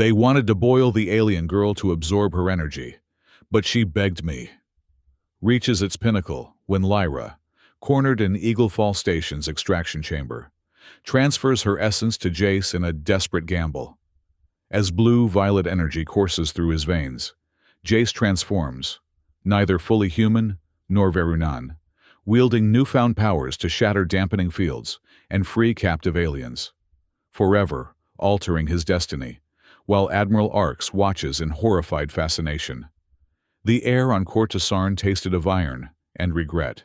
They wanted to boil the alien girl to absorb her energy, but she begged me. Reaches its pinnacle when Lyra, cornered in Eagle Fall Station's extraction chamber, transfers her essence to Jace in a desperate gamble. As blue-violet energy courses through his veins, Jace transforms, neither fully human nor Verunan, wielding newfound powers to shatter dampening fields and free captive aliens, forever altering his destiny, while Admiral Arx watches in horrified fascination. The air on Court Tasarn tasted of iron and regret.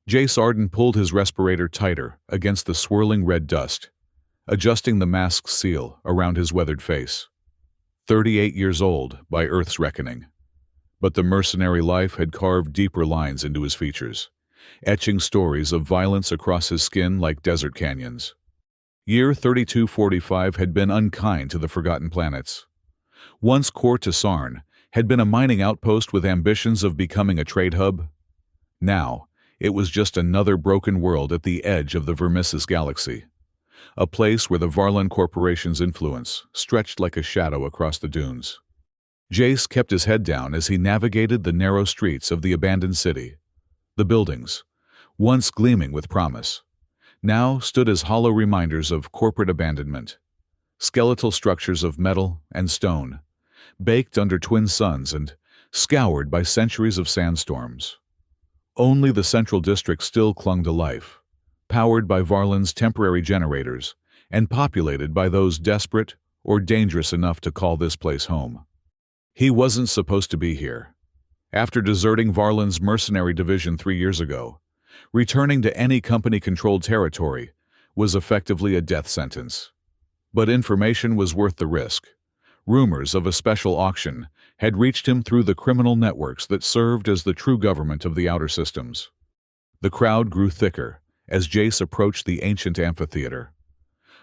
Jace Arden pulled his respirator tighter against the swirling red dust, adjusting the mask's seal around his weathered face. 38 years old by Earth's reckoning. But the mercenary life had carved deeper lines into his features, etching stories of violence across his skin like desert canyons. Year 3245 had been unkind to the Forgotten Planets. Once Court Tasarn had been a mining outpost with ambitions of becoming a trade hub. Now, it was just another broken world at the edge of the Vermissus galaxy, a place where the Varlan Corporation's influence stretched like a shadow across the dunes. Jace kept his head down as he navigated the narrow streets of the abandoned city. The buildings, once gleaming with promise, now stood as hollow reminders of corporate abandonment. Skeletal structures of metal and stone, baked under twin suns and scoured by centuries of sandstorms. Only the central district still clung to life, powered by Varlan's temporary generators and populated by those desperate or dangerous enough to call this place home. He wasn't supposed to be here. After deserting Varlan's mercenary division 3 years ago, returning to any company-controlled territory was effectively a death sentence. But information was worth the risk. Rumors of a special auction had reached him through the criminal networks that served as the true government of the outer systems. The crowd grew thicker as Jace approached the ancient amphitheater,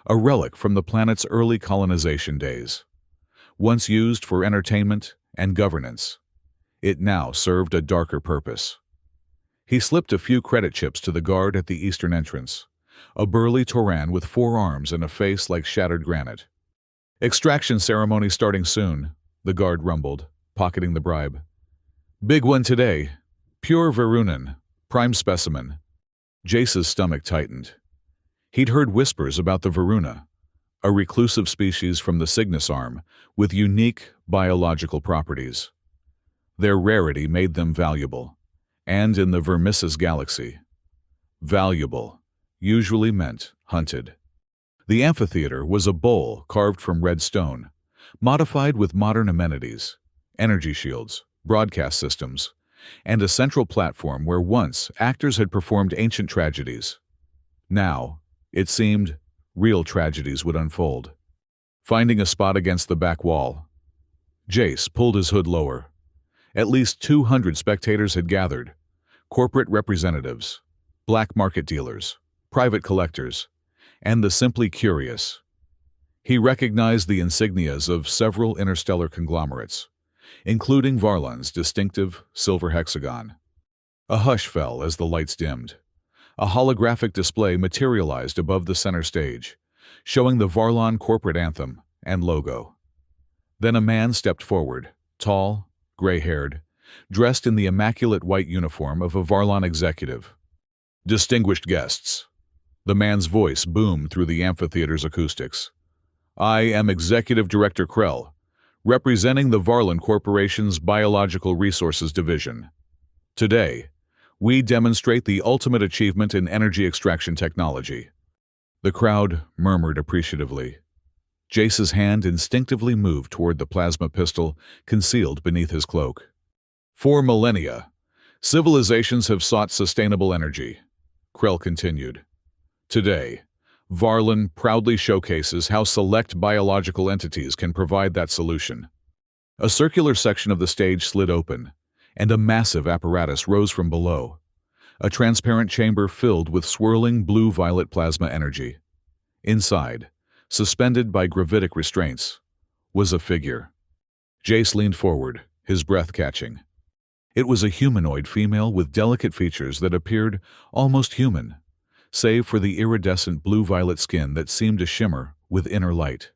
a relic from the planet's early colonization days. Once used for entertainment and governance, it now served a darker purpose. He slipped a few credit chips to the guard at the eastern entrance, a burly Tauran with 4 arms and a face like shattered granite. "Extraction ceremony starting soon," the guard rumbled, pocketing the bribe. "Big one today. Pure Verunan, prime specimen." Jace's stomach tightened. He'd heard whispers about the Veruna, a reclusive species from the Cygnus arm with unique biological properties. Their rarity made them valuable, and in the Vermissus galaxy, valuable usually meant hunted. The amphitheater was a bowl carved from red stone, modified with modern amenities, energy shields, broadcast systems, and a central platform where once actors had performed ancient tragedies. Now, it seemed, real tragedies would unfold. Finding a spot against the back wall, Jace pulled his hood lower. At least 200 spectators had gathered, corporate representatives, black market dealers, private collectors, and the simply curious. He recognized the insignias of several interstellar conglomerates, including Varlan's distinctive silver hexagon. A hush fell as the lights dimmed. A holographic display materialized above the center stage, showing the Varlan corporate anthem and logo. Then a man stepped forward, tall, gray-haired, dressed in the immaculate white uniform of a Varlan executive. "Distinguished guests." The man's voice boomed through the amphitheater's acoustics. "I am Executive Director Krell, representing the Varlan Corporation's Biological Resources Division. Today, we demonstrate the ultimate achievement in energy extraction technology." The crowd murmured appreciatively. Jace's hand instinctively moved toward the plasma pistol concealed beneath his cloak. "For millennia, civilizations have sought sustainable energy," Krell continued. "Today, Varlan proudly showcases how select biological entities can provide that solution." A circular section of the stage slid open, and a massive apparatus rose from below, a transparent chamber filled with swirling blue-violet plasma energy. Inside, suspended by gravitic restraints, was a figure. Jace leaned forward, his breath catching. It was a humanoid female with delicate features that appeared almost human, save for the iridescent blue-violet skin that seemed to shimmer with inner light.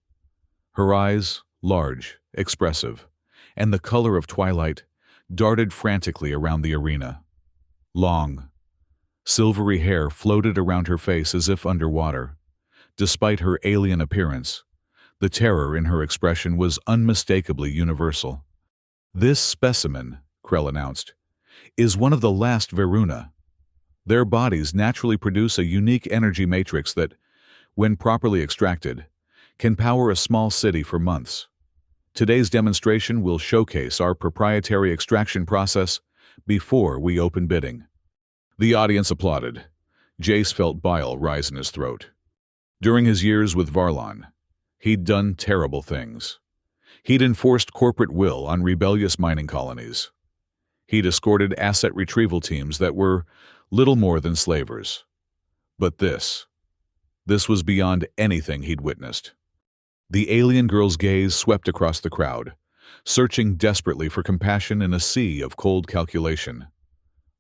Her eyes, large, expressive, and the color of twilight, darted frantically around the arena. Long, silvery hair floated around her face as if underwater. Despite her alien appearance, the terror in her expression was unmistakably universal. "This specimen," Krell announced, "is one of the last Veruna. Their bodies naturally produce a unique energy matrix that, when properly extracted, can power a small city for months. Today's demonstration will showcase our proprietary extraction process before we open bidding." The audience applauded. Jace felt bile rise in his throat. During his years with Varlon, he'd done terrible things. He'd enforced corporate will on rebellious mining colonies. He'd escorted asset retrieval teams that were little more than slavers. But this was beyond anything he'd witnessed. The alien girl's gaze swept across the crowd, searching desperately for compassion in a sea of cold calculation.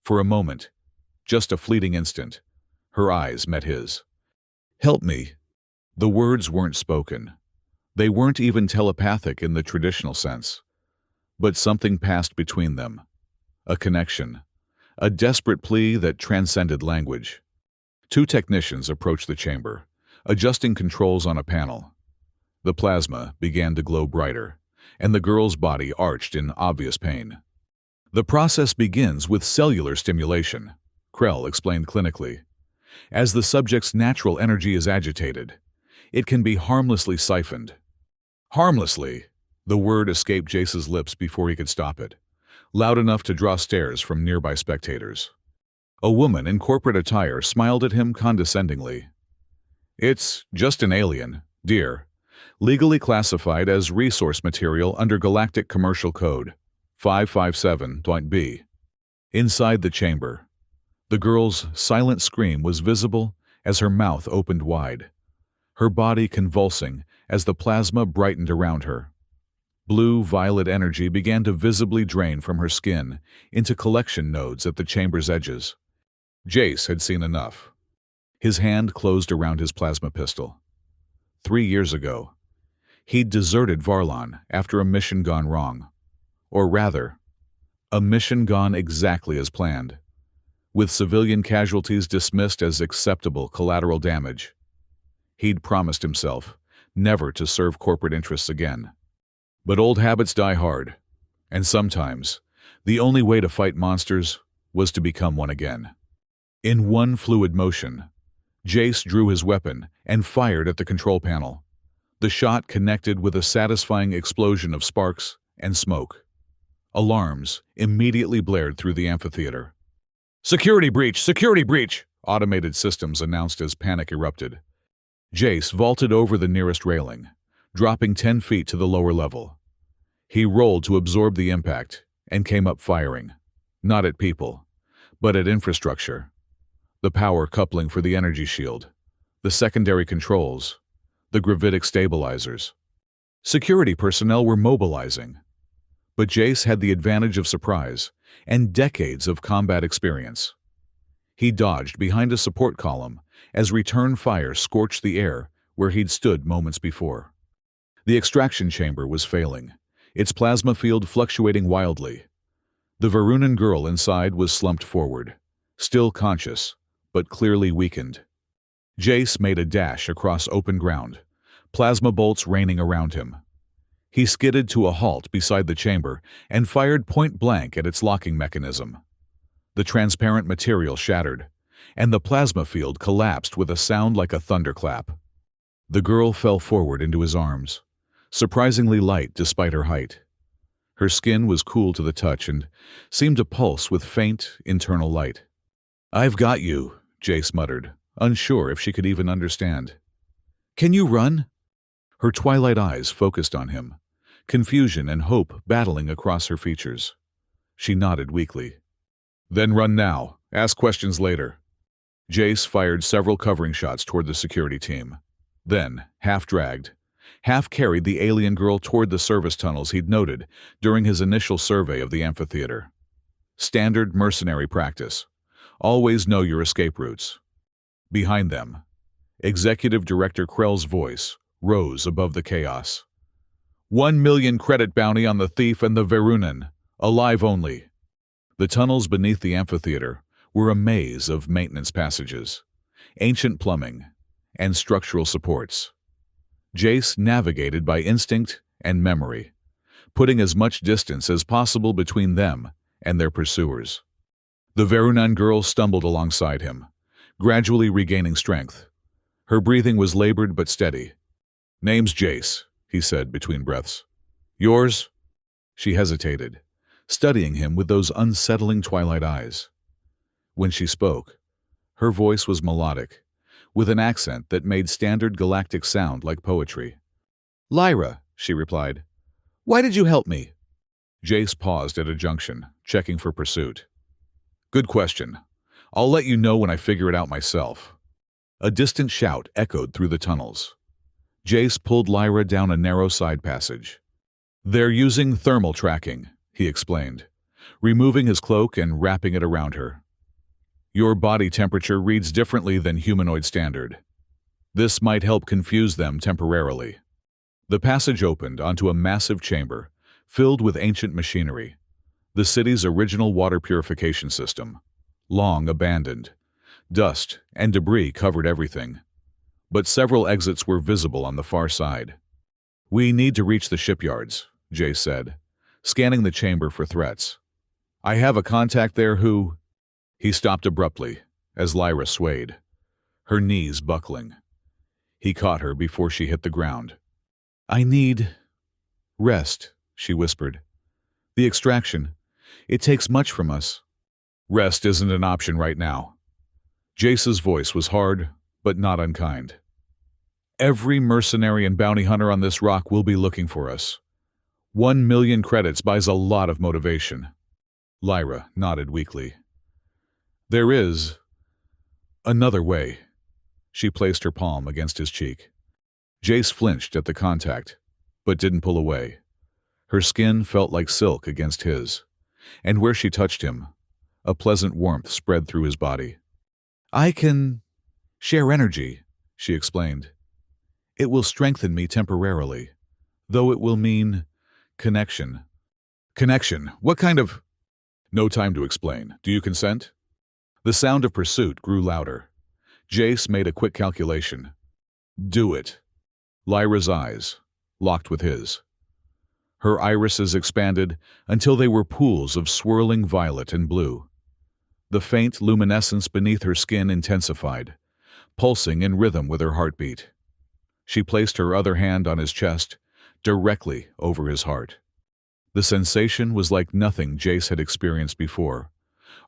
For a moment, just a fleeting instant, her eyes met his. "Help me." The words weren't spoken. They weren't even telepathic in the traditional sense. But something passed between them. A connection. A desperate plea that transcended language. Two technicians approached the chamber, adjusting controls on a panel. The plasma began to glow brighter, and the girl's body arched in obvious pain. "The process begins with cellular stimulation," Krell explained clinically. "As the subject's natural energy is agitated, it can be harmlessly siphoned." Harmlessly! The word escaped Jace's lips before he could stop it, loud enough to draw stares from nearby spectators. A woman in corporate attire smiled at him condescendingly. "It's just an alien, dear, legally classified as resource material under Galactic Commercial Code 557.B. Inside the chamber, the girl's silent scream was visible as her mouth opened wide, her body convulsing as the plasma brightened around her. Blue-violet energy began to visibly drain from her skin into collection nodes at the chamber's edges. Jace had seen enough. His hand closed around his plasma pistol. 3 years ago, he'd deserted Varlon after a mission gone wrong. Or rather, a mission gone exactly as planned, with civilian casualties dismissed as acceptable collateral damage. He'd promised himself never to serve corporate interests again. But old habits die hard, and sometimes the only way to fight monsters was to become one again. In one fluid motion, Jace drew his weapon and fired at the control panel. The shot connected with a satisfying explosion of sparks and smoke. Alarms immediately blared through the amphitheater. "Security breach! Security breach!" automated systems announced as panic erupted. Jace vaulted over the nearest railing, dropping 10 feet to the lower level. He rolled to absorb the impact and came up firing, not at people, but at infrastructure. The power coupling for the energy shield, the secondary controls, the gravitic stabilizers. Security personnel were mobilizing. But Jace had the advantage of surprise and decades of combat experience. He dodged behind a support column as return fire scorched the air where he'd stood moments before. The extraction chamber was failing, its plasma field fluctuating wildly. The Verunan girl inside was slumped forward, still conscious, but clearly weakened. Jace made a dash across open ground, plasma bolts raining around him. He skidded to a halt beside the chamber and fired point-blank at its locking mechanism. The transparent material shattered, and the plasma field collapsed with a sound like a thunderclap. The girl fell forward into his arms, surprisingly light despite her height. Her skin was cool to the touch and seemed to pulse with faint, internal light. "I've got you," Jace muttered, unsure if she could even understand. "Can you run?" Her twilight eyes focused on him, confusion and hope battling across her features. She nodded weakly. "Then run now. Ask questions later." Jace fired several covering shots toward the security team. Then, half-dragged, half-carried the alien girl toward the service tunnels he'd noted during his initial survey of the amphitheater. Standard mercenary practice. Always know your escape routes. Behind them, Executive Director Krell's voice rose above the chaos. 1 million credit bounty on the thief and the Verunan. Alive only. The tunnels beneath the amphitheater were a maze of maintenance passages, ancient plumbing, and structural supports. Jace navigated by instinct and memory, putting as much distance as possible between them and their pursuers. The Verunan girl stumbled alongside him, gradually regaining strength. Her breathing was labored but steady. "Name's Jace," he said between breaths. "Yours?" She hesitated, studying him with those unsettling twilight eyes. When she spoke, her voice was melodic, with an accent that made standard galactic sound like poetry. "Lyra," she replied. "Why did you help me?" Jace paused at a junction, checking for pursuit. "Good question. I'll let you know when I figure it out myself." A distant shout echoed through the tunnels. Jace pulled Lyra down a narrow side passage. "They're using thermal tracking," he explained, removing his cloak and wrapping it around her. "Your body temperature reads differently than humanoid standard. This might help confuse them temporarily." The passage opened onto a massive chamber filled with ancient machinery, the city's original water purification system, long abandoned. Dust and debris covered everything, but several exits were visible on the far side. "We need to reach the shipyards," Jace said, scanning the chamber for threats. "I have a contact there who—" He stopped abruptly as Lyra swayed, her knees buckling. He caught her before she hit the ground. "I need rest," she whispered. "The extraction, it takes much from us." "Rest isn't an option right now." Jace's voice was hard, but not unkind. "Every mercenary and bounty hunter on this rock will be looking for us. 1 million credits buys a lot of motivation." Lyra nodded weakly. "There is another way." She placed her palm against his cheek. Jace flinched at the contact, but didn't pull away. Her skin felt like silk against his, and where she touched him, a pleasant warmth spread through his body. "I can share energy," she explained. "It will strengthen me temporarily, though it will mean connection." "Connection? What kind of—" "No time to explain. Do you consent?" The sound of pursuit grew louder. Jace made a quick calculation. "Do it." Lyra's eyes locked with his. Her irises expanded until they were pools of swirling violet and blue. The faint luminescence beneath her skin intensified, pulsing in rhythm with her heartbeat. She placed her other hand on his chest, directly over his heart. The sensation was like nothing Jace had experienced before,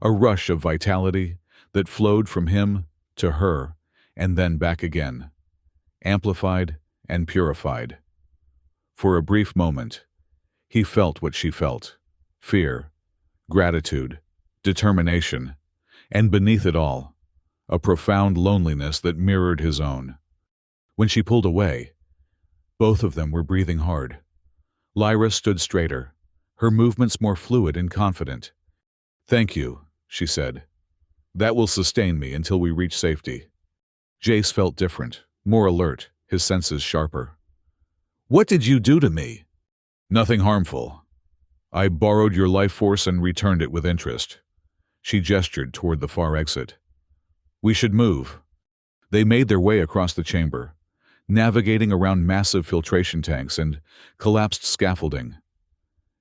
a rush of vitality that flowed from him to her and then back again, amplified and purified. For a brief moment, he felt what she felt: fear, gratitude, determination, and beneath it all, a profound loneliness that mirrored his own. When she pulled away, both of them were breathing hard. Lyra stood straighter, her movements more fluid and confident. "Thank you," she said. "That will sustain me until we reach safety." Jace felt different, more alert, his senses sharper. "What did you do to me?" "Nothing harmful. I borrowed your life force and returned it with interest." She gestured toward the far exit. "We should move." They made their way across the chamber, navigating around massive filtration tanks and collapsed scaffolding.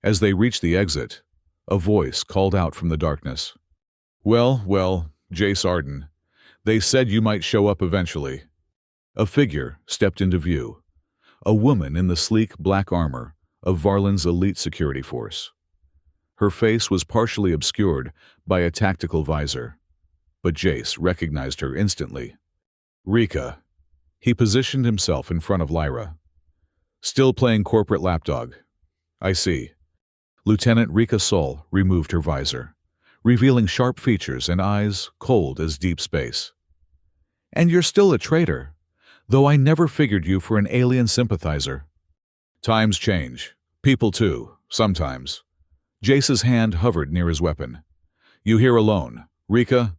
As they reached the exit, a voice called out from the darkness. Well, Jace Arden. They said you might show up eventually." A figure stepped into view, a woman in the sleek black armor of Varlin's elite security force. Her face was partially obscured by a tactical visor, but Jace recognized her instantly. "Rika." He positioned himself in front of Lyra. "Still playing corporate lapdog. I see." Lieutenant Rika Sol removed her visor, revealing sharp features and eyes cold as deep space. "And you're still a traitor, though I never figured you for an alien sympathizer." "Times change. People too, sometimes." Jace's hand hovered near his weapon. "You here alone, Rika?"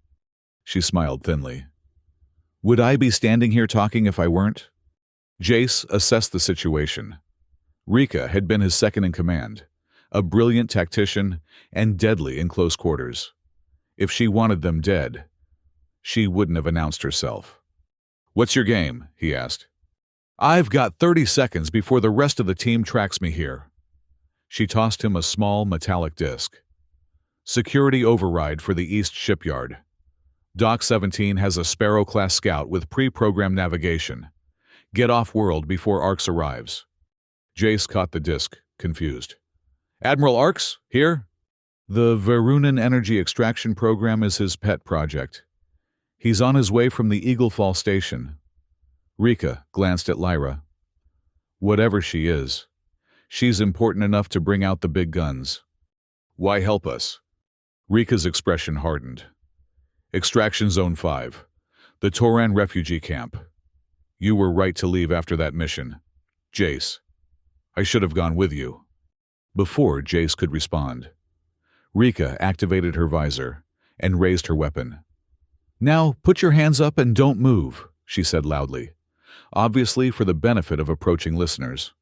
She smiled thinly. "Would I be standing here talking if I weren't?" Jace assessed the situation. Rika had been his second-in-command, a brilliant tactician and deadly in close quarters. If she wanted them dead, she wouldn't have announced herself. "What's your game?" he asked. "I've got 30 seconds before the rest of the team tracks me here." She tossed him a small metallic disc. "Security override for the East Shipyard. Dock 17 has a Sparrow-class scout with pre-programmed navigation. Get off-world before Arx arrives." Jace caught the disc, confused. "Admiral Arx? Here?" "The Verunan Energy Extraction Program is his pet project. He's on his way from the Eagle Fall station." Rika glanced at Lyra. "Whatever she is, she's important enough to bring out the big guns. Why help us?" Rika's expression hardened. "Extraction Zone 5, the Toran refugee camp. You were right to leave after that mission. Jace, I should have gone with you." Before Jace could respond, Rika activated her visor and raised her weapon. "Now put your hands up and don't move," she said loudly, obviously for the benefit of approaching listeners.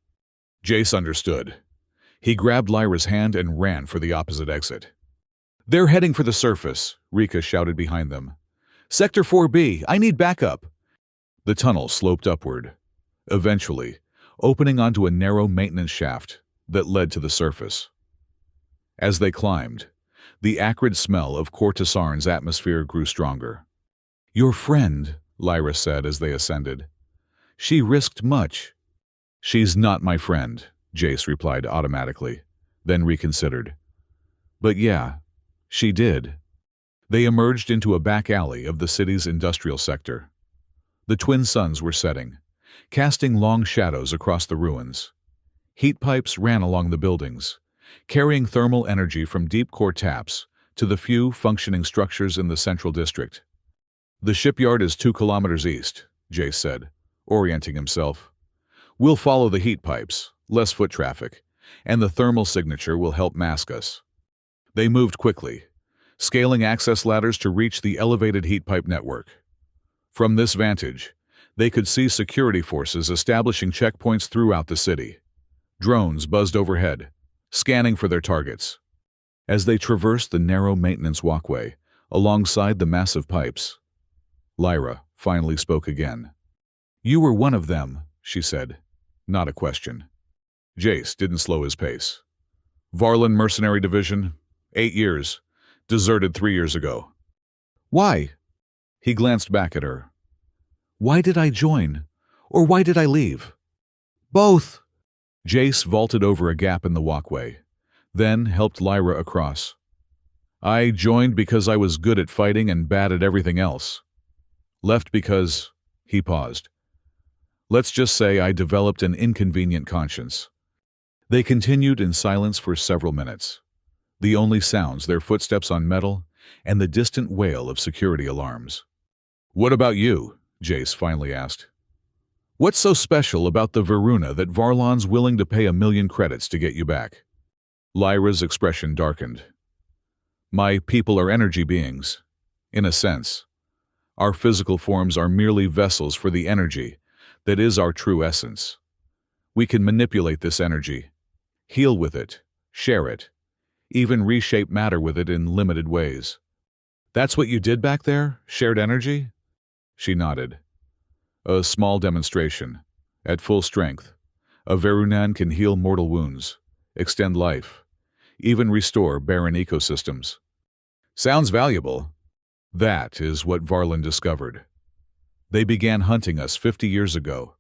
Jace understood. He grabbed Lyra's hand and ran for the opposite exit. "They're heading for the surface," Rika shouted behind them. "Sector 4B, I need backup." The tunnel sloped upward, eventually opening onto a narrow maintenance shaft that led to the surface. As they climbed, the acrid smell of Cortisarn's atmosphere grew stronger. "Your friend," Lyra said as they ascended. "She risked much." "She's not my friend," Jace replied automatically, then reconsidered. "But yeah, she did." They emerged into a back alley of the city's industrial sector. The twin suns were setting, casting long shadows across the ruins. Heat pipes ran along the buildings, carrying thermal energy from deep core taps to the few functioning structures in the central district. "The shipyard is 2 kilometers east," Jace said, orienting himself. "We'll follow the heat pipes, less foot traffic, and the thermal signature will help mask us." They moved quickly, scaling access ladders to reach the elevated heat pipe network. From this vantage, they could see security forces establishing checkpoints throughout the city. Drones buzzed overhead, scanning for their targets. As they traversed the narrow maintenance walkway alongside the massive pipes, Lyra finally spoke again. "You were one of them," she said, not a question. Jace didn't slow his pace. "Varlin Mercenary Division, 8 years, deserted 3 years ago." "Why?" He glanced back at her. "Why did I join? Or why did I leave?" "Both." Jace vaulted over a gap in the walkway, then helped Lyra across. "I joined because I was good at fighting and bad at everything else. Left because..." He paused. "Let's just say I developed an inconvenient conscience." They continued in silence for several minutes, the only sounds their footsteps on metal and the distant wail of security alarms. "What about you?" Jace finally asked. "What's so special about the Veruna that Varlon's willing to pay 1,000,000 credits to get you back?" Lyra's expression darkened. "My people are energy beings, in a sense. Our physical forms are merely vessels for the energy that is our true essence. We can manipulate this energy, heal with it, share it, even reshape matter with it in limited ways." "That's what you did back there? Shared energy?" She nodded. "A small demonstration. At full strength, a Verunan can heal mortal wounds, extend life, even restore barren ecosystems." "Sounds valuable." "That is what Varlin discovered. They began hunting us 50 years ago,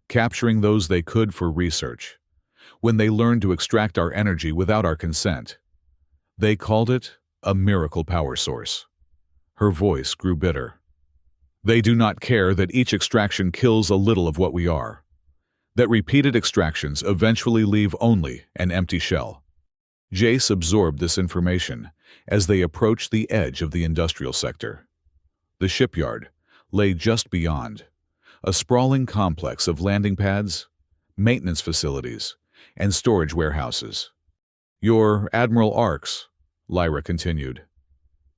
capturing those they could for research. When they learned to extract our energy without our consent, they called it a miracle power source." Her voice grew bitter. "They do not care that each extraction kills a little of what we are, that repeated extractions eventually leave only an empty shell." Jace absorbed this information as they approached the edge of the industrial sector. The shipyard lay just beyond, a sprawling complex of landing pads, maintenance facilities, and storage warehouses. "Your Admiral Arx," Lyra continued.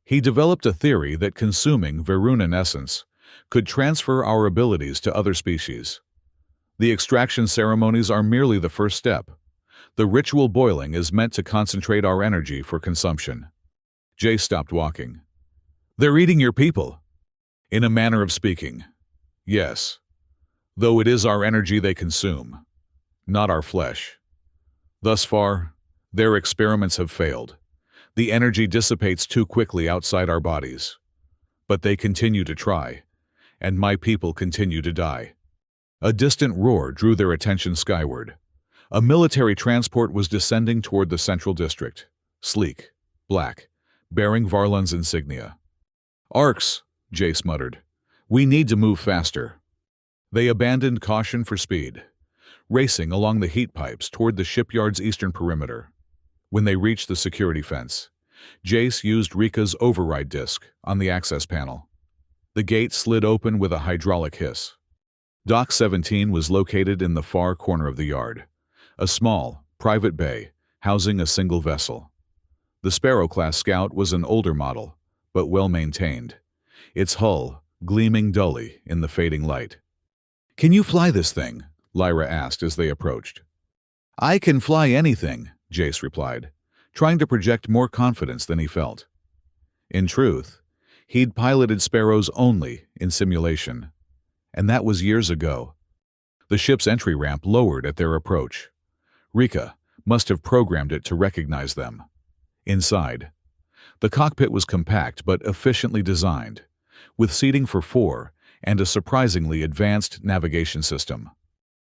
"He developed a theory that consuming Verunan essence could transfer our abilities to other species. The extraction ceremonies are merely the first step. The ritual boiling is meant to concentrate our energy for consumption. Jace stopped walking. They're eating your people. In a manner of speaking. Yes. Though it is our energy they consume, not our flesh. Thus far, their experiments have failed. The energy dissipates too quickly outside our bodies. But they continue to try, and my people continue to die. A distant roar drew their attention skyward. A military transport was descending toward the central district, sleek, black, bearing Varlun's insignia. Arcs, Jace muttered. We need to move faster. They abandoned caution for speed, racing along the heat pipes toward the shipyard's eastern perimeter. When they reached the security fence, Jace used Rika's override disc on the access panel. The gate slid open with a hydraulic hiss. Dock 17 was located in the far corner of the yard, a small, private bay housing a single vessel. The Sparrow-class scout was an older model, but well-maintained, its hull gleaming dully in the fading light. Can you fly this thing? Lyra asked as they approached. I can fly anything, Jace replied, trying to project more confidence than he felt. In truth, he'd piloted Sparrows only in simulation, and that was years ago. The ship's entry ramp lowered at their approach. Rika must have programmed it to recognize them. Inside, the cockpit was compact but efficiently designed, with seating for 4 and a surprisingly advanced navigation system.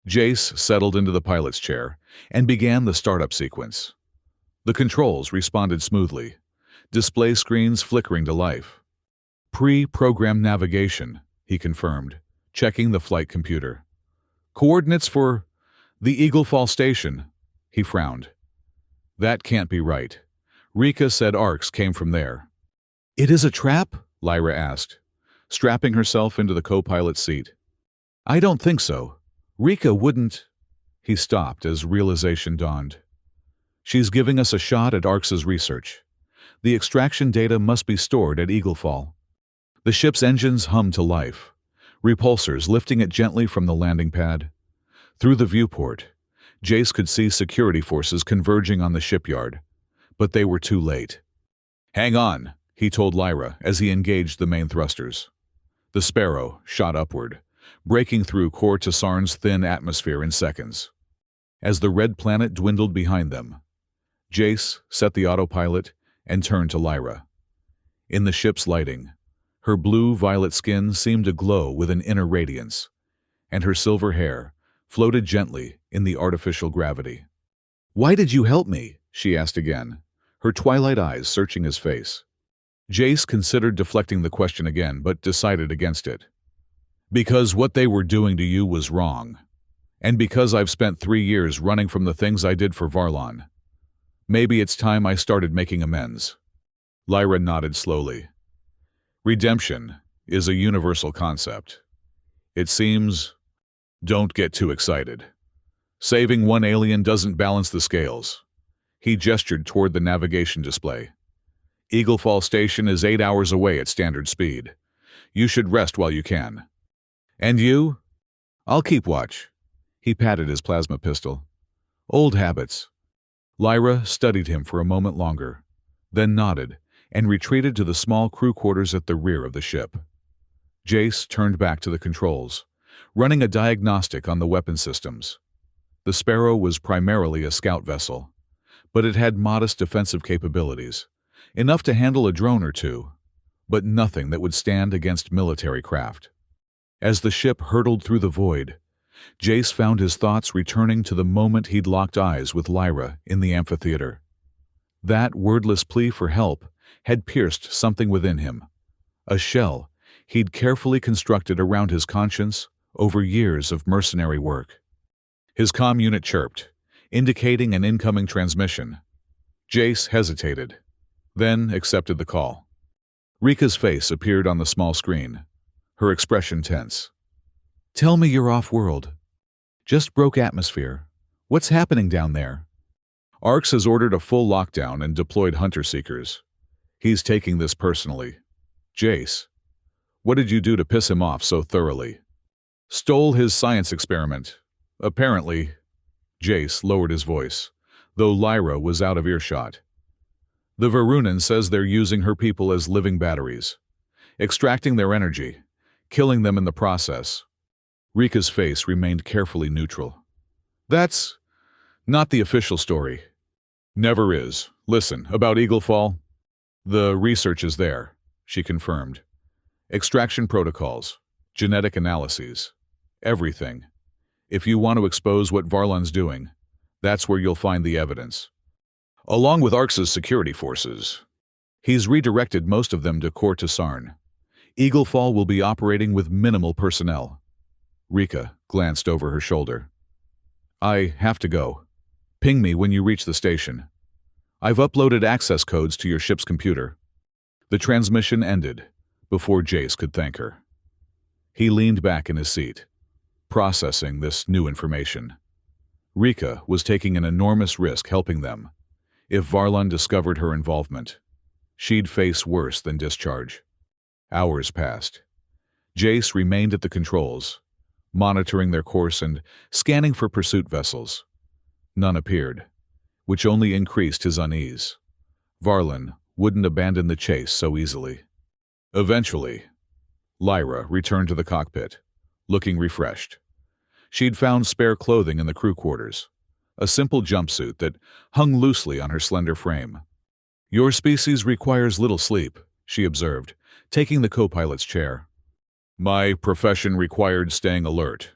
Jace settled into the pilot's chair and began the startup sequence. The controls responded smoothly, display screens flickering to life. Pre-programmed navigation, he confirmed, checking the flight computer. Coordinates for the Eagle Fall station, he frowned. That can't be right. Rika said arcs came from there. It is a trap? Lyra asked, strapping herself into the co-pilot's seat. I don't think so. Rika wouldn't. He stopped as realization dawned. She's giving us a shot at Arx's research. The extraction data must be stored at Eagle Fall. The ship's engines hummed to life, repulsors lifting it gently from the landing pad. Through the viewport, Jace could see security forces converging on the shipyard, but they were too late. Hang on, he told Lyra as he engaged the main thrusters. The Sparrow shot upward, breaking through Kor Tasarn's thin atmosphere in seconds. As the red planet dwindled behind them, Jace set the autopilot and turned to Lyra. In the ship's lighting, her blue-violet skin seemed to glow with an inner radiance, and her silver hair floated gently in the artificial gravity. Why did you help me? She asked again, her twilight eyes searching his face. Jace considered deflecting the question again, but decided against it. Because what they were doing to you was wrong, and because I've spent 3 years running from the things I did for Varlon. Maybe it's time I started making amends. Lyra nodded slowly. Redemption is a universal concept. It seems... Don't get too excited. Saving one alien doesn't balance the scales. He gestured toward the navigation display. Eagle Fall Station is 8 hours away at standard speed. You should rest while you can. And you? I'll keep watch. He patted his plasma pistol. Old habits. Lyra studied him for a moment longer, then nodded and retreated to the small crew quarters at the rear of the ship. Jace turned back to the controls, running a diagnostic on the weapon systems. The Sparrow was primarily a scout vessel, but it had modest defensive capabilities, enough to handle a drone or two, but nothing that would stand against military craft. As the ship hurtled through the void, Jace found his thoughts returning to the moment he'd locked eyes with Lyra in the amphitheater. That wordless plea for help had pierced something within him, a shell he'd carefully constructed around his conscience over years of mercenary work. His comm unit chirped, indicating an incoming transmission. Jace hesitated, then accepted the call. Rika's face appeared on the small screen, her expression tense. Tell me you're off-world. Just broke atmosphere. What's happening down there? Arx has ordered a full lockdown and deployed hunter-seekers. He's taking this personally. Jace, what did you do to piss him off so thoroughly? Stole his science experiment. Apparently, Jace lowered his voice, though Lyra was out of earshot. The Varunan says they're using her people as living batteries, extracting their energy, killing them in the process. Rika's face remained carefully neutral. That's not the official story. Never is. Listen, about Eagle Fall, the research is there, she confirmed. Extraction protocols, genetic analyses, everything. If you want to expose what Varlon's doing, that's where you'll find the evidence. Along with Arx's security forces, he's redirected most of them to Court to Sarn. Eagle Fall will be operating with minimal personnel. Rika glanced over her shoulder. I have to go. Ping me when you reach the station. I've uploaded access codes to your ship's computer. The transmission ended before Jace could thank her. He leaned back in his seat, processing this new information. Rika was taking an enormous risk helping them. If Varlon discovered her involvement, she'd face worse than discharge. Hours passed. Jace remained at the controls, monitoring their course and scanning for pursuit vessels. None appeared, which only increased his unease. Varlon wouldn't abandon the chase so easily. Eventually, Lyra returned to the cockpit, looking refreshed. She'd found spare clothing in the crew quarters, a simple jumpsuit that hung loosely on her slender frame. Your species requires little sleep, she observed, taking the co-pilot's chair. My profession required staying alert.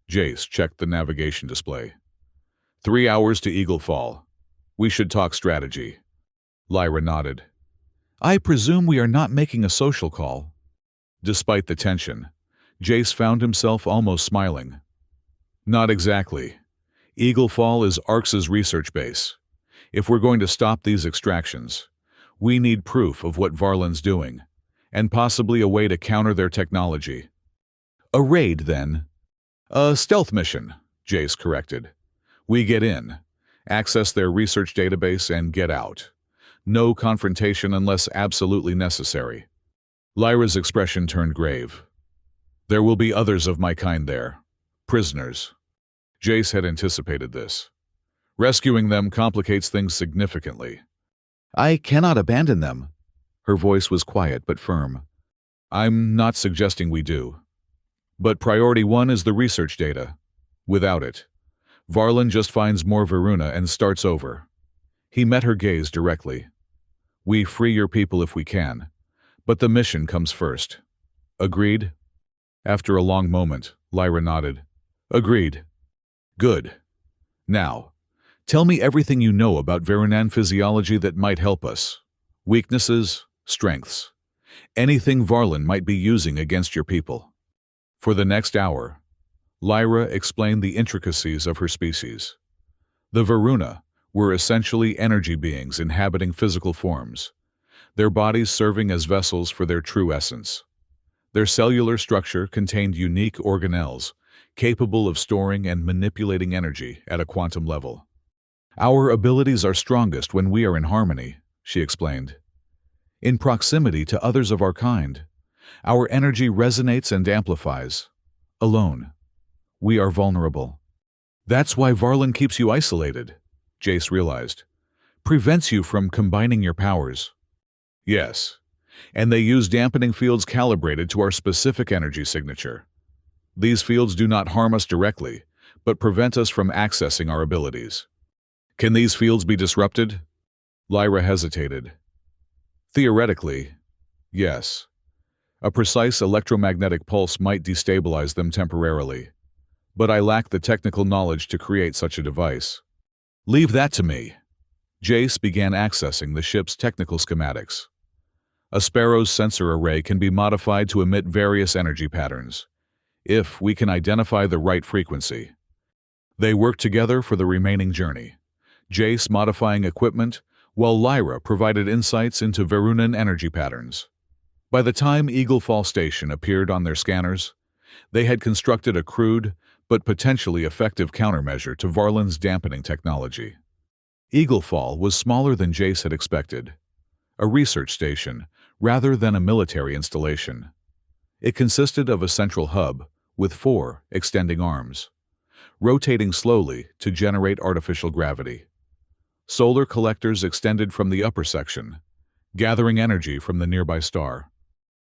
Jace checked the navigation display. 3 hours to Eagle Fall. We should talk strategy. Lyra nodded. I presume we are not making a social call. Despite the tension, Jace found himself almost smiling. Not exactly. Eagle Fall is Arx's research base. If we're going to stop these extractions, we need proof of what Varlon's doing, and possibly a way to counter their technology. A raid, then. A stealth mission, Jace corrected. We get in, access their research database, and get out. No confrontation unless absolutely necessary. Lyra's expression turned grave. There will be others of my kind there. Prisoners. Jace had anticipated this. Rescuing them complicates things significantly. I cannot abandon them. Her voice was quiet but firm. I'm not suggesting we do. But priority one is the research data. Without it, Varlon just finds more Varuna and starts over. He met her gaze directly. We free your people if we can, but the mission comes first. Agreed? After a long moment, Lyra nodded. Agreed. Good. Now, tell me everything you know about Varunan physiology that might help us. Weaknesses, strengths. Anything Varlon might be using against your people. For the next hour, Lyra explained the intricacies of her species. The Varuna were essentially energy beings inhabiting physical forms, their bodies serving as vessels for their true essence. Their cellular structure contained unique organelles, capable of storing and manipulating energy at a quantum level. Our abilities are strongest when we are in harmony, she explained. In proximity to others of our kind, our energy resonates and amplifies. Alone, we are vulnerable. That's why Varlon keeps you isolated, Jace realized. Prevents you from combining your powers. Yes, and they use dampening fields calibrated to our specific energy signature. These fields do not harm us directly, but prevent us from accessing our abilities. Can these fields be disrupted? Lyra hesitated. Theoretically, yes. A precise electromagnetic pulse might destabilize them temporarily, but I lack the technical knowledge to create such a device. Leave that to me. Jace began accessing the ship's technical schematics. A Sparrow's sensor array can be modified to emit various energy patterns, if we can identify the right frequency. They worked together for the remaining journey, Jace modifying equipment, while Lyra provided insights into Varunan energy patterns. By the time Eagle Fall Station appeared on their scanners, they had constructed a crude but potentially effective countermeasure to Varlon's dampening technology. Eagle Fall was smaller than Jace had expected, a research station rather than a military installation. It consisted of a central hub with 4 extending arms. rotating slowly to generate artificial gravity. Solar collectors extended from the upper section, gathering energy from the nearby star.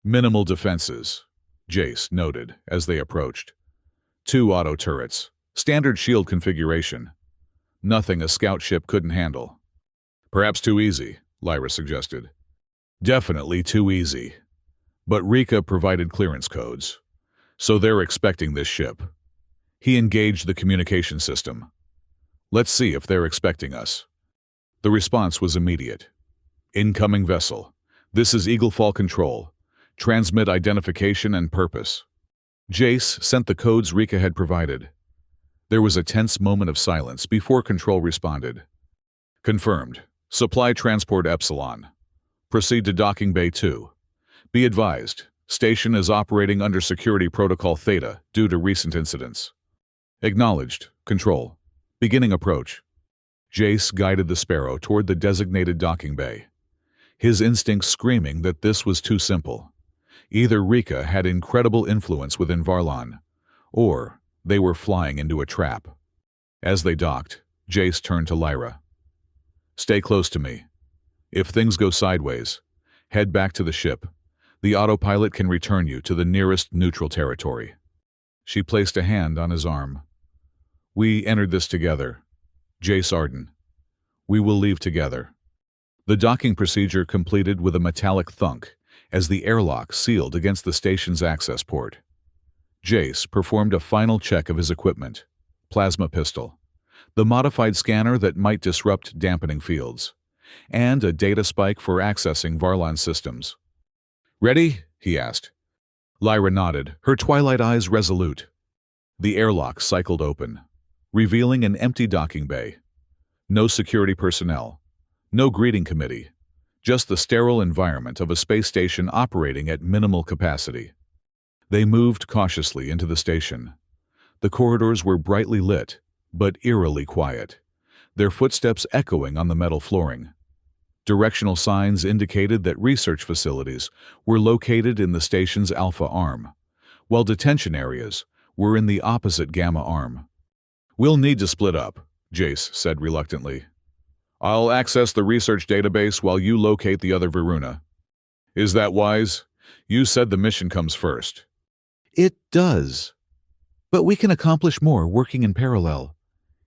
Minimal defenses, Jace noted as they approached. 2 auto turrets, standard shield configuration. Nothing a scout ship couldn't handle. Perhaps too easy, Lyra suggested. Definitely too easy. But Rika provided clearance codes, so they're expecting this ship. He engaged the communication system. Let's see if they're expecting us. The response was immediate. Incoming vessel. This is Eaglefall Control. Transmit identification and purpose. Jace sent the codes Rika had provided. There was a tense moment of silence before Control responded. Confirmed. Supply transport Epsilon. Proceed to Docking Bay 2. Be advised, station is operating under Security Protocol Theta due to recent incidents. Acknowledged. Control. Beginning approach. Jace guided the Sparrow toward the designated docking bay, his instincts screaming that this was too simple. Either Rika had incredible influence within Varlon, or they were flying into a trap. As they docked, Jace turned to Lyra. Stay close to me. If things go sideways, head back to the ship. The autopilot can return you to the nearest neutral territory. She placed a hand on his arm. We entered this together. Jace Arden. We will leave together. The docking procedure completed with a metallic thunk as the airlock sealed against the station's access port. Jace performed a final check of his equipment. Plasma pistol, the modified scanner that might disrupt dampening fields, and a data spike for accessing Varlon systems. Ready? He asked. Lyra nodded, her twilight eyes resolute. The airlock cycled open, revealing an empty docking bay. No security personnel, no greeting committee, just the sterile environment of a space station operating at minimal capacity. They moved cautiously into the station. The corridors were brightly lit, but eerily quiet, their footsteps echoing on the metal flooring. Directional signs indicated that research facilities were located in the station's Alpha arm, while detention areas were in the opposite Gamma arm. We'll need to split up, Jace said reluctantly. I'll access the research database while you locate the other Varuna. Is that wise? You said the mission comes first. It does. But we can accomplish more working in parallel.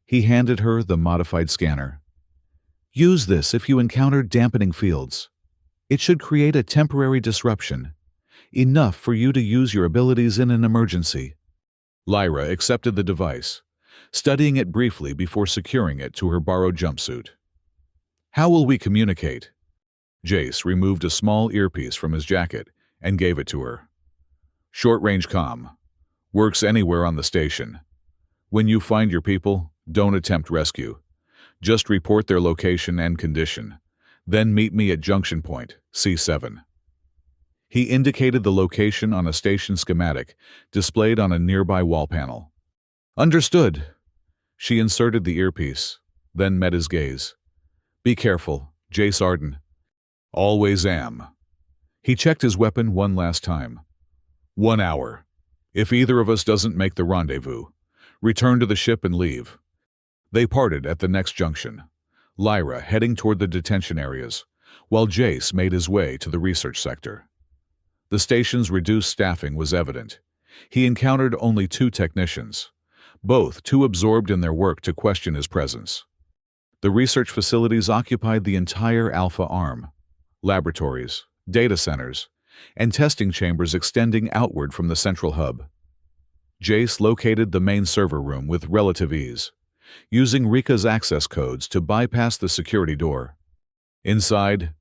He handed her the modified scanner. Use this if you encounter dampening fields. It should create a temporary disruption, enough for you to use your abilities in an emergency. Lyra accepted the device, studying it briefly before securing it to her borrowed jumpsuit. How will we communicate? Jace removed a small earpiece from his jacket and gave it to her. Short-range comm. Works anywhere on the station. When you find your people, don't attempt rescue. Just report their location and condition. Then meet me at Junction Point, C7. He indicated the location on a station schematic displayed on a nearby wall panel. Understood. She inserted the earpiece, then met his gaze. Be careful, Jace Arden. Always am. He checked his weapon one last time. 1 hour. If either of us doesn't make the rendezvous, return to the ship and leave. They parted at the next junction, Lyra heading toward the detention areas, while Jace made his way to the research sector. The station's reduced staffing was evident. He encountered only 2 technicians, both too absorbed in their work to question his presence. The research facilities occupied the entire Alpha arm, laboratories, data centers, and testing chambers extending outward from the central hub. Jace located the main server room with relative ease, using Rika's access codes to bypass the security door. Inside,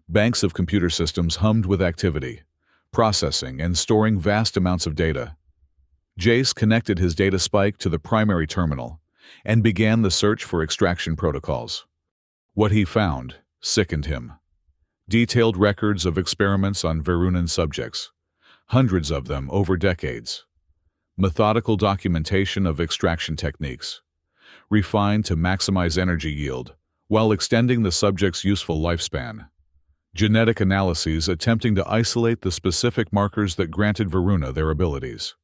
banks of computer systems hummed with activity, processing and storing vast amounts of data. Jace connected his data spike to the primary terminal and began the search for extraction protocols. What he found sickened him. Detailed records of experiments on Varunan subjects, hundreds of them over decades. Methodical documentation of extraction techniques, refined to maximize energy yield while extending the subject's useful lifespan. Genetic analyses attempting to isolate the specific markers that granted Varuna their abilities.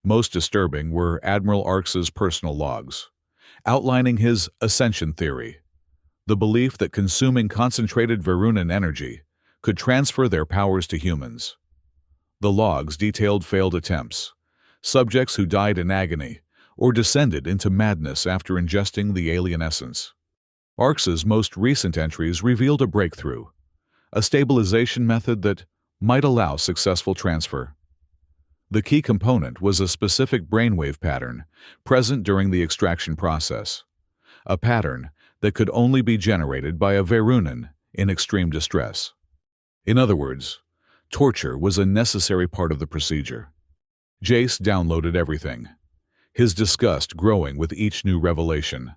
Most disturbing were Admiral Arx's personal logs, outlining his ascension theory, the belief that consuming concentrated Verunan energy could transfer their powers to humans. The logs detailed failed attempts, subjects who died in agony or descended into madness after ingesting the alien essence. Arx's most recent entries revealed a breakthrough, a stabilization method that might allow successful transfer. The key component was a specific brainwave pattern present during the extraction process, a pattern that could only be generated by a Verunan in extreme distress. In other words, torture was a necessary part of the procedure. Jace downloaded everything, his disgust growing with each new revelation.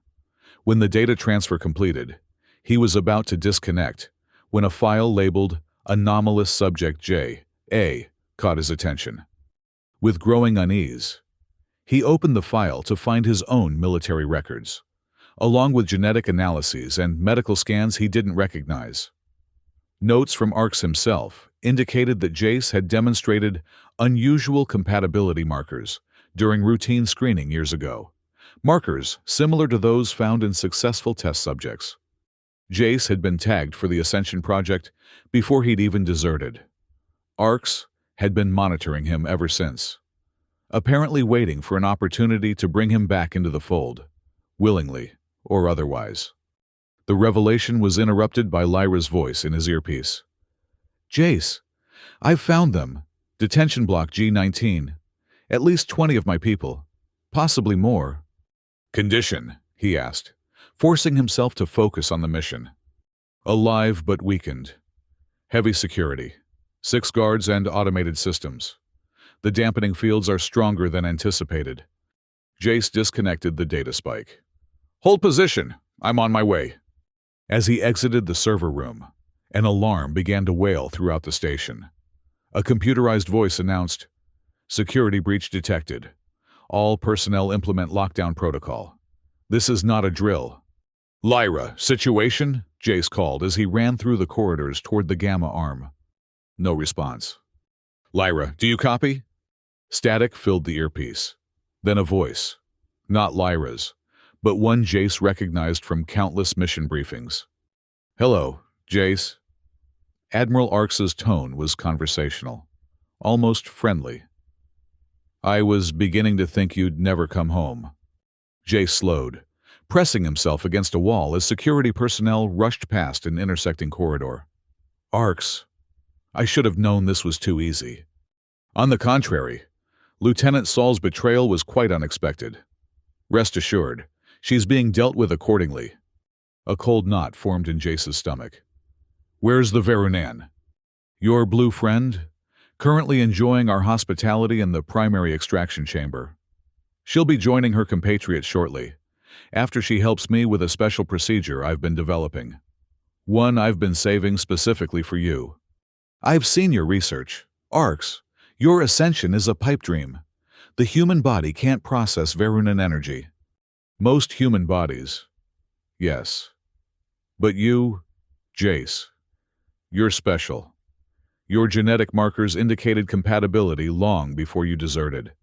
When the data transfer completed, he was about to disconnect when a file labeled Anomalous Subject J.A. caught his attention. With growing unease, he opened the file to find his own military records, along with genetic analyses and medical scans he didn't recognize. Notes from Arx himself indicated that Jace had demonstrated unusual compatibility markers during routine screening years ago, markers similar to those found in successful test subjects. Jace had been tagged for the Ascension Project before he'd even deserted. Arx had been monitoring him ever since, apparently waiting for an opportunity to bring him back into the fold, willingly or otherwise. The revelation was interrupted by Lyra's voice in his earpiece. "Jace, I've found them. Detention block G-19. At least 20 of my people. Possibly more." "Condition?" he asked, forcing himself to focus on the mission. "Alive but weakened. Heavy security. 6 guards and automated systems. The dampening fields are stronger than anticipated." Jace disconnected the data spike. "Hold position. I'm on my way." As he exited the server room, an alarm began to wail throughout the station. A computerized voice announced, "Security breach detected. All personnel implement lockdown protocol. This is not a drill." "Lyra, situation?" Jace called as he ran through the corridors toward the Gamma arm. No response. "Lyra, do you copy?" Static filled the earpiece. Then a voice. Not Lyra's, but one Jace recognized from countless mission briefings. "Hello, Jace." Admiral Arx's tone was conversational, almost friendly. "I was beginning to think you'd never come home." Jace slowed, pressing himself against a wall as security personnel rushed past an intersecting corridor. "Arx, I should have known this was too easy." "On the contrary, Lieutenant Saul's betrayal was quite unexpected. Rest assured, she's being dealt with accordingly." A cold knot formed in Jace's stomach. "Where's the Verunan?" "Your blue friend? Currently enjoying our hospitality in the primary extraction chamber. She'll be joining her compatriots shortly, after she helps me with a special procedure I've been developing. One I've been saving specifically for you. I've seen your research. Arx, your ascension is a pipe dream. The human body can't process Verunan energy. Most human bodies, yes. But you, Jace, you're special. Your genetic markers indicated compatibility long before you deserted.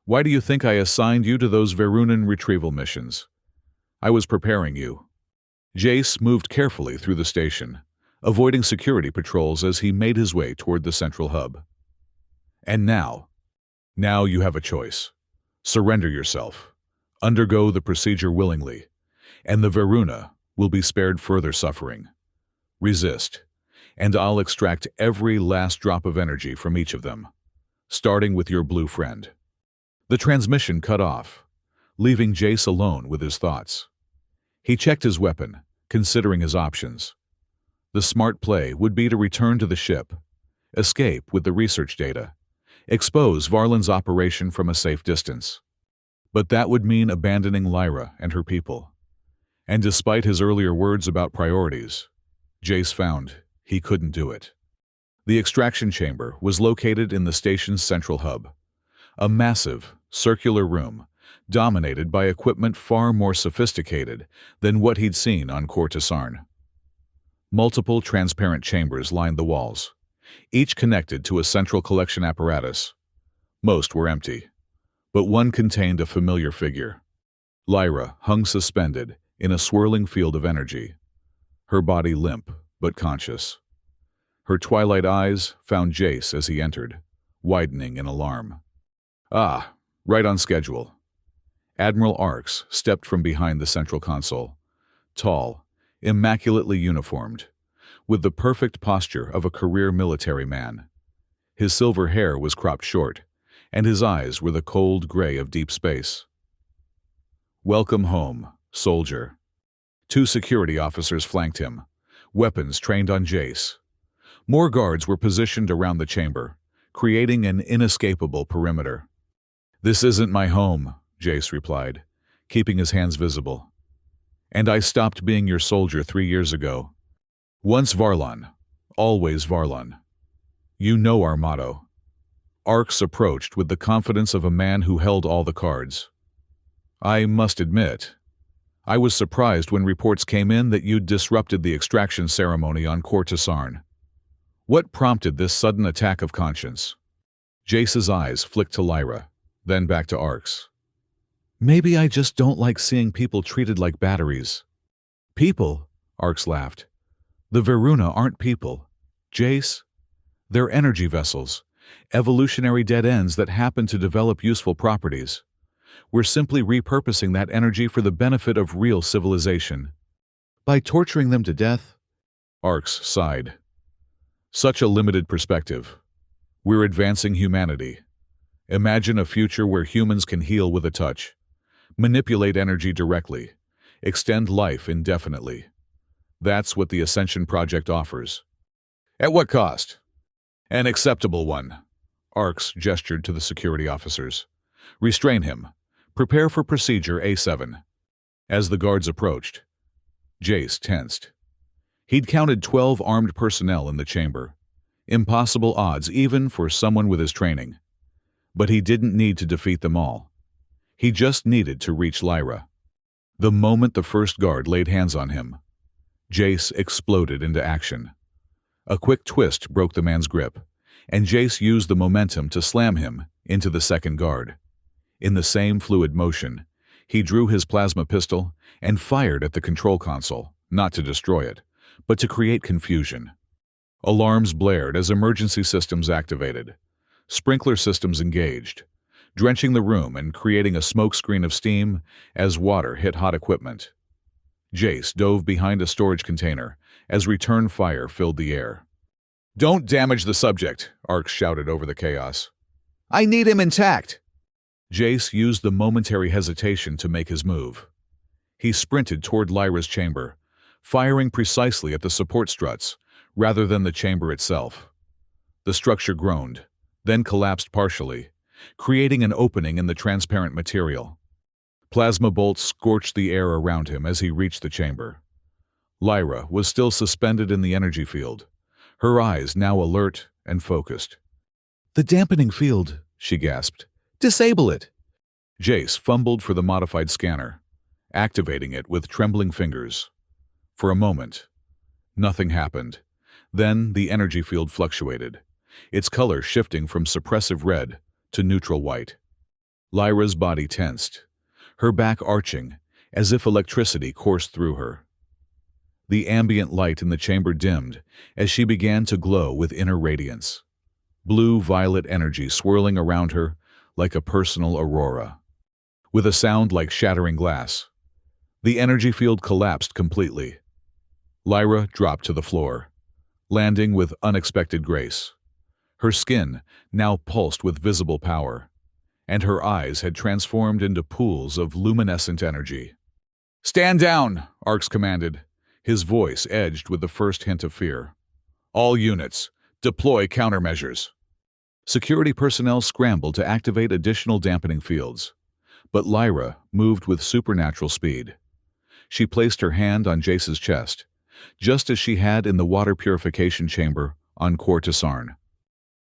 Why do you think I assigned you to those Verunan retrieval missions? I was preparing you." Jace moved carefully through the station, avoiding security patrols as he made his way toward the central hub. "And now you have a choice. Surrender yourself, undergo the procedure willingly, and the Veruna will be spared further suffering. Resist, and I'll extract every last drop of energy from each of them, starting with your blue friend." The transmission cut off, leaving Jace alone with his thoughts. He checked his weapon, considering his options. The smart play would be to return to the ship, escape with the research data, expose Varlin's operation from a safe distance. But that would mean abandoning Lyra and her people. And despite his earlier words about priorities, Jace found he couldn't do it. The extraction chamber was located in the station's central hub, a massive, circular room dominated by equipment far more sophisticated than what he'd seen on Cortisarn. Multiple transparent chambers lined the walls, each connected to a central collection apparatus. Most were empty, but one contained a familiar figure. Lyra hung suspended in a swirling field of energy, her body limp but conscious. Her twilight eyes found Jace as he entered, widening in alarm. Ah, right on schedule. Admiral Arx stepped from behind the central console, tall, immaculately uniformed, with the perfect posture of a career military man. His silver hair was cropped short, and his eyes were the cold gray of deep space. "Welcome home, soldier." Two security officers flanked him, weapons trained on Jace. More guards were positioned around the chamber, creating an inescapable perimeter. "This isn't my home," Jace replied, keeping his hands visible. "And I stopped being your soldier 3 years ago. Once Varlon, always Varlon. You know our motto." Arx approached with the confidence of a man who held all the cards. "I must admit, I was surprised when reports came in that you'd disrupted the extraction ceremony on Kortasarn. What prompted this sudden attack of conscience?" Jace's eyes flicked to Lyra, then back to Arx. "Maybe I just don't like seeing people treated like batteries." "People?" Arx laughed. "The Veruna aren't people. Jace, they're energy vessels, evolutionary dead ends that happen to develop useful properties. We're simply repurposing that energy for the benefit of real civilization. By torturing them to death..." Arx sighed. "Such a limited perspective. We're advancing humanity. Imagine a future where humans can heal with a touch, manipulate energy directly, extend life indefinitely. That's what the Ascension Project offers." "At what cost?" "An acceptable one." Arx gestured to the security officers. "Restrain him. Prepare for procedure A7. As the guards approached, Jace tensed. He'd counted 12 armed personnel in the chamber. Impossible odds even for someone with his training. But he didn't need to defeat them all. He just needed to reach Lyra. The moment the first guard laid hands on him, Jace exploded into action. A quick twist broke the man's grip, and Jace used the momentum to slam him into the second guard. In the same fluid motion, he drew his plasma pistol and fired at the control console, not to destroy it, but to create confusion. Alarms blared as emergency systems activated. Sprinkler systems engaged, drenching the room and creating a smokescreen of steam as water hit hot equipment. Jace dove behind a storage container as return fire filled the air. "Don't damage the subject," Arx shouted over the chaos. "I need him intact." Jace used the momentary hesitation to make his move. He sprinted toward Lyra's chamber, firing precisely at the support struts rather than the chamber itself. The structure groaned, then collapsed partially, creating an opening in the transparent material. Plasma bolts scorched the air around him as he reached the chamber. Lyra was still suspended in the energy field, her eyes now alert and focused. "The dampening field," she gasped. "Disable it." Jace fumbled for the modified scanner, activating it with trembling fingers. For a moment, nothing happened. Then the energy field fluctuated, its color shifting from suppressive red to neutral white. Lyra's body tensed, her back arching as if electricity coursed through her. The ambient light in the chamber dimmed as she began to glow with inner radiance, blue-violet energy swirling around her like a personal aurora. With a sound like shattering glass, the energy field collapsed completely. Lyra dropped to the floor, landing with unexpected grace. Her skin now pulsed with visible power, and her eyes had transformed into pools of luminescent energy. "Stand down," Arx commanded, his voice edged with the first hint of fear. "All units, deploy countermeasures." Security personnel scrambled to activate additional dampening fields, but Lyra moved with supernatural speed. She placed her hand on Jace's chest, just as she had in the water purification chamber on Kortasarn.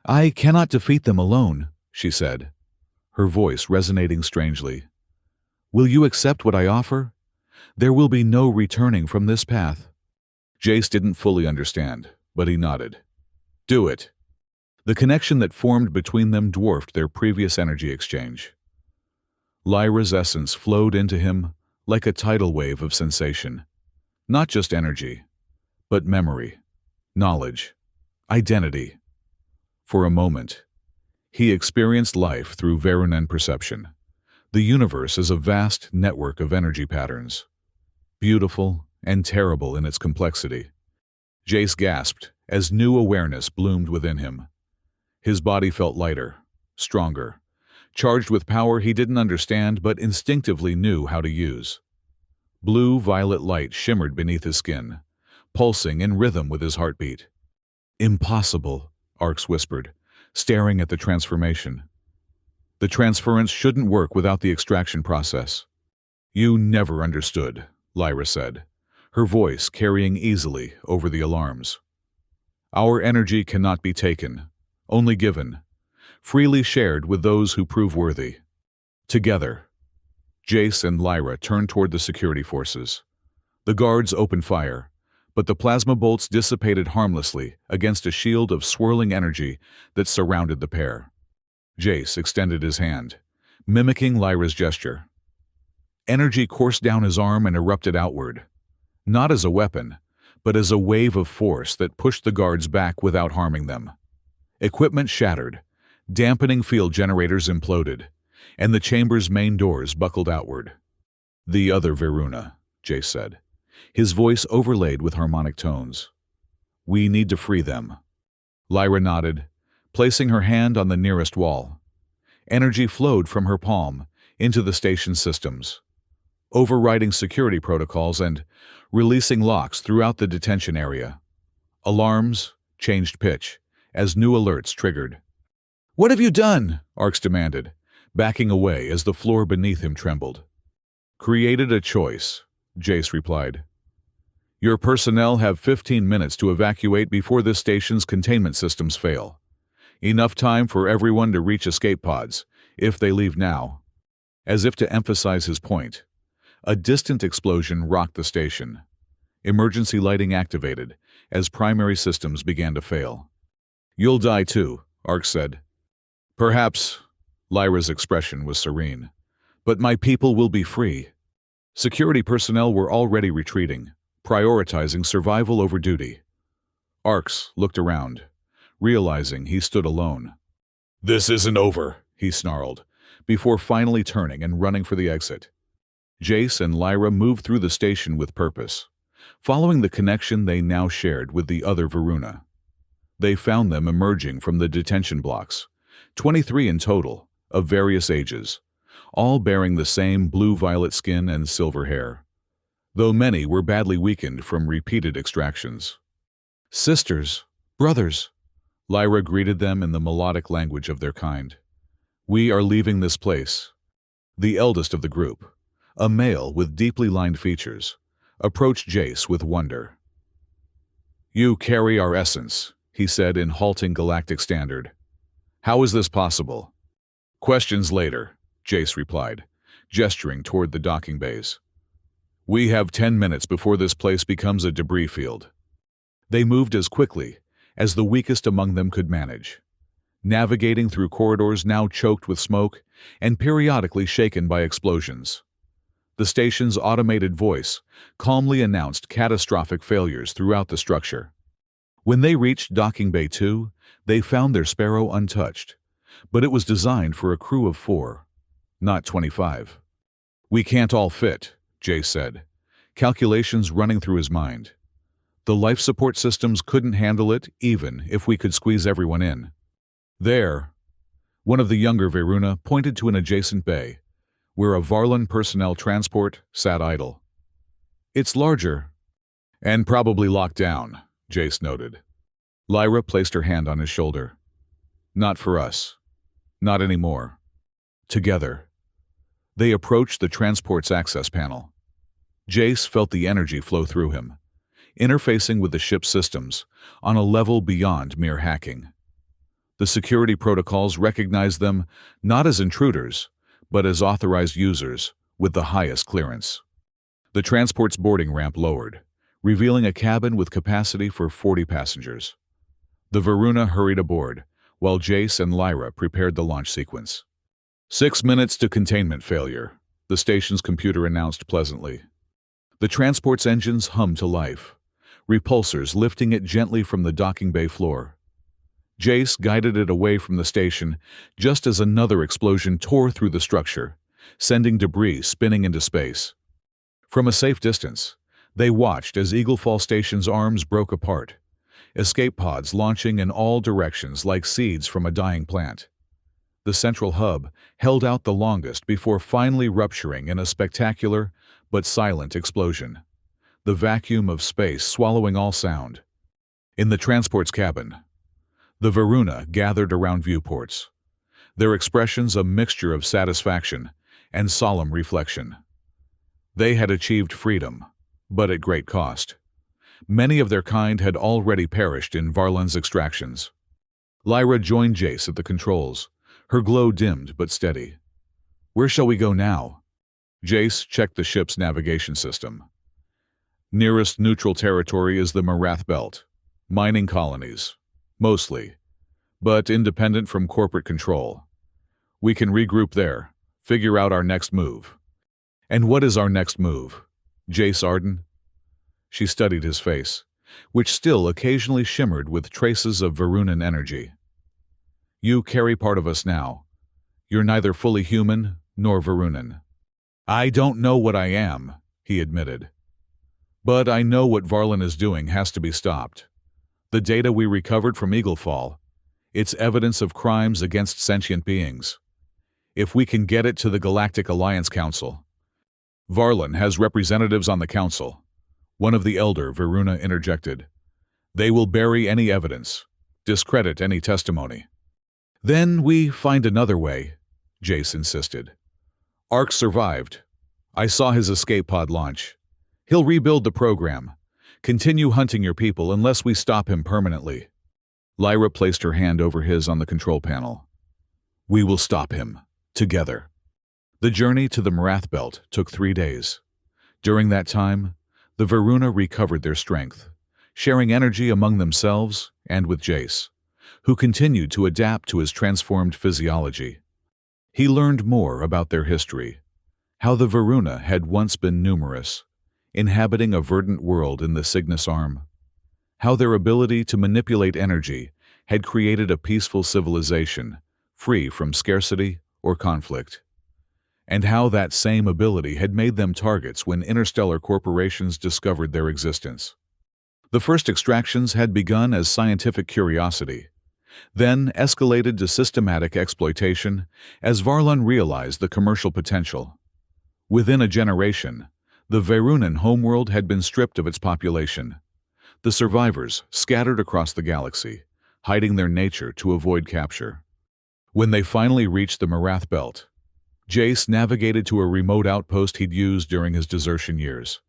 "I cannot defeat them alone," she said, her voice resonating strangely. "Will you accept what I offer? There will be no returning from this path." Jace didn't fully understand, but he nodded. "Do it." The connection that formed between them dwarfed their previous energy exchange. Lyra's essence flowed into him like a tidal wave of sensation. Not just energy, but memory, knowledge, identity. For a moment, he experienced life through Verunan perception. The universe is a vast network of energy patterns, beautiful and terrible in its complexity. Jace gasped as new awareness bloomed within him. His body felt lighter, stronger, charged with power he didn't understand but instinctively knew how to use. Blue-violet light shimmered beneath his skin, pulsing in rhythm with his heartbeat. "Impossible," Arx whispered, staring at the transformation. "The transference shouldn't work without the extraction process." "You never understood," Lyra said, her voice carrying easily over the alarms. "Our energy cannot be taken, only given, freely shared with those who prove worthy." Together, Jace and Lyra turned toward the security forces. The guards opened fire, but the plasma bolts dissipated harmlessly against a shield of swirling energy that surrounded the pair. Jace extended his hand, mimicking Lyra's gesture. Energy coursed down his arm and erupted outward, not as a weapon, but as a wave of force that pushed the guards back without harming them. Equipment shattered, dampening field generators imploded, and the chamber's main doors buckled outward. "The other Veruna," Jace said, his voice overlaid with harmonic tones. "We need to free them." Lyra nodded, placing her hand on the nearest wall. Energy flowed from her palm into the station systems, overriding security protocols and releasing locks throughout the detention area. Alarms changed pitch as new alerts triggered. "What have you done?" Arx demanded, backing away as the floor beneath him trembled. "Created a choice," Jace replied. "Your personnel have 15 minutes to evacuate before this station's containment systems fail. Enough time for everyone to reach escape pods, if they leave now." As if to emphasize his point, a distant explosion rocked the station. Emergency lighting activated as primary systems began to fail. "You'll die too," Arx said. "Perhaps," Lyra's expression was serene, "but my people will be free." Security personnel were already retreating, prioritizing survival over duty. Arx looked around, realizing he stood alone. "This isn't over," he snarled, before finally turning and running for the exit. Jace and Lyra moved through the station with purpose, following the connection they now shared with the other Veruna. They found them emerging from the detention blocks, 23 in total, of various ages, all bearing the same blue-violet skin and silver hair, though many were badly weakened from repeated extractions. "Sisters, brothers," Lyra greeted them in the melodic language of their kind. "We are leaving this place." The eldest of the group, a male with deeply lined features, approached Jace with wonder. "You carry our essence," he said in halting galactic standard. "How is this possible?" "Questions later," Jace replied, gesturing toward the docking bays. "We have 10 minutes before this place becomes a debris field." They moved as quickly as the weakest among them could manage, navigating through corridors now choked with smoke and periodically shaken by explosions. The station's automated voice calmly announced catastrophic failures throughout the structure. When they reached Docking Bay 2, they found their Sparrow untouched, but it was designed for a crew of 4, not 25. "We can't all fit," Jace said, calculations running through his mind. "The life support systems couldn't handle it even if we could squeeze everyone in." "There," one of the younger Veruna pointed to an adjacent bay, where a Varlan personnel transport sat idle. "It's larger." "And probably locked down," Jace noted. Lyra placed her hand on his shoulder. "Not for us. Not anymore." Together, they approached the transport's access panel. Jace felt the energy flow through him, interfacing with the ship's systems on a level beyond mere hacking. The security protocols recognized them not as intruders, but as authorized users with the highest clearance. The transport's boarding ramp lowered, revealing a cabin with capacity for 40 passengers. The Veruna hurried aboard, while Jace and Lyra prepared the launch sequence. 6 minutes to containment failure, the station's computer announced pleasantly. The transport's engines hummed to life, repulsors lifting it gently from the docking bay floor. Jace guided it away from the station just as another explosion tore through the structure, sending debris spinning into space. From a safe distance, they watched as Eagle Fall Station's arms broke apart, escape pods launching in all directions like seeds from a dying plant. The central hub held out the longest before finally rupturing in a spectacular but silent explosion, the vacuum of space swallowing all sound. In the transport's cabin, the Varuna gathered around viewports, their expressions a mixture of satisfaction and solemn reflection. They had achieved freedom, but at great cost. Many of their kind had already perished in Varlan's extractions. Lyra joined Jace at the controls, her glow dimmed but steady. "Where shall we go now?" Jace checked the ship's navigation system. "Nearest neutral territory is the Marath Belt. Mining colonies. Mostly. But independent from corporate control. We can regroup there, figure out our next move." "And what is our next move?" Jace Arden? She studied his face, which still occasionally shimmered with traces of Varunan energy. "You carry part of us now. You're neither fully human nor Varunan." "I don't know what I am," he admitted. "But I know what Varlan is doing has to be stopped. The data we recovered from Eagle Fall, it's evidence of crimes against sentient beings. If we can get it to the Galactic Alliance Council." "Varlan has representatives on the council," one of the elder Varuna interjected. "They will bury any evidence, discredit any testimony." "Then we find another way," Jace insisted. "Ark survived. I saw his escape pod launch. He'll rebuild the program. Continue hunting your people unless we stop him permanently." Lyra placed her hand over his on the control panel. "We will stop him. Together." The journey to the Marath Belt took 3 days. During that time, the Varuna recovered their strength, sharing energy among themselves and with Jace, who continued to adapt to his transformed physiology. He learned more about their history, how the Varuna had once been numerous, inhabiting a verdant world in the Cygnus Arm, how their ability to manipulate energy had created a peaceful civilization, free from scarcity or conflict, and how that same ability had made them targets when interstellar corporations discovered their existence. The first extractions had begun as scientific curiosity, then escalated to systematic exploitation as Varlan realized the commercial potential. Within a generation, the Varunan homeworld had been stripped of its population, the survivors scattered across the galaxy, hiding their nature to avoid capture. When they finally reached the Marath Belt, Jace navigated to a remote outpost he'd used during his desertion years,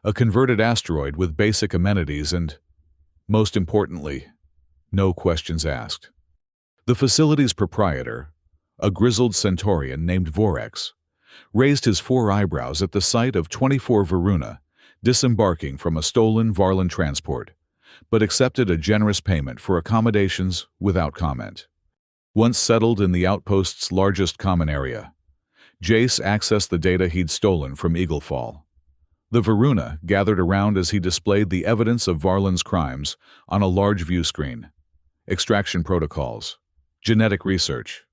a converted asteroid with basic amenities and, most importantly, no questions asked. The facility's proprietor, a grizzled Centaurian named Vorex, raised his 4 eyebrows at the sight of 24 Varuna disembarking from a stolen Varlan transport, but accepted a generous payment for accommodations without comment. Once settled in the outpost's largest common area, Jace accessed the data he'd stolen from Eagle Fall. The Varuna gathered around as he displayed the evidence of Varlan's crimes on a large view screen. Extraction protocols, genetic research,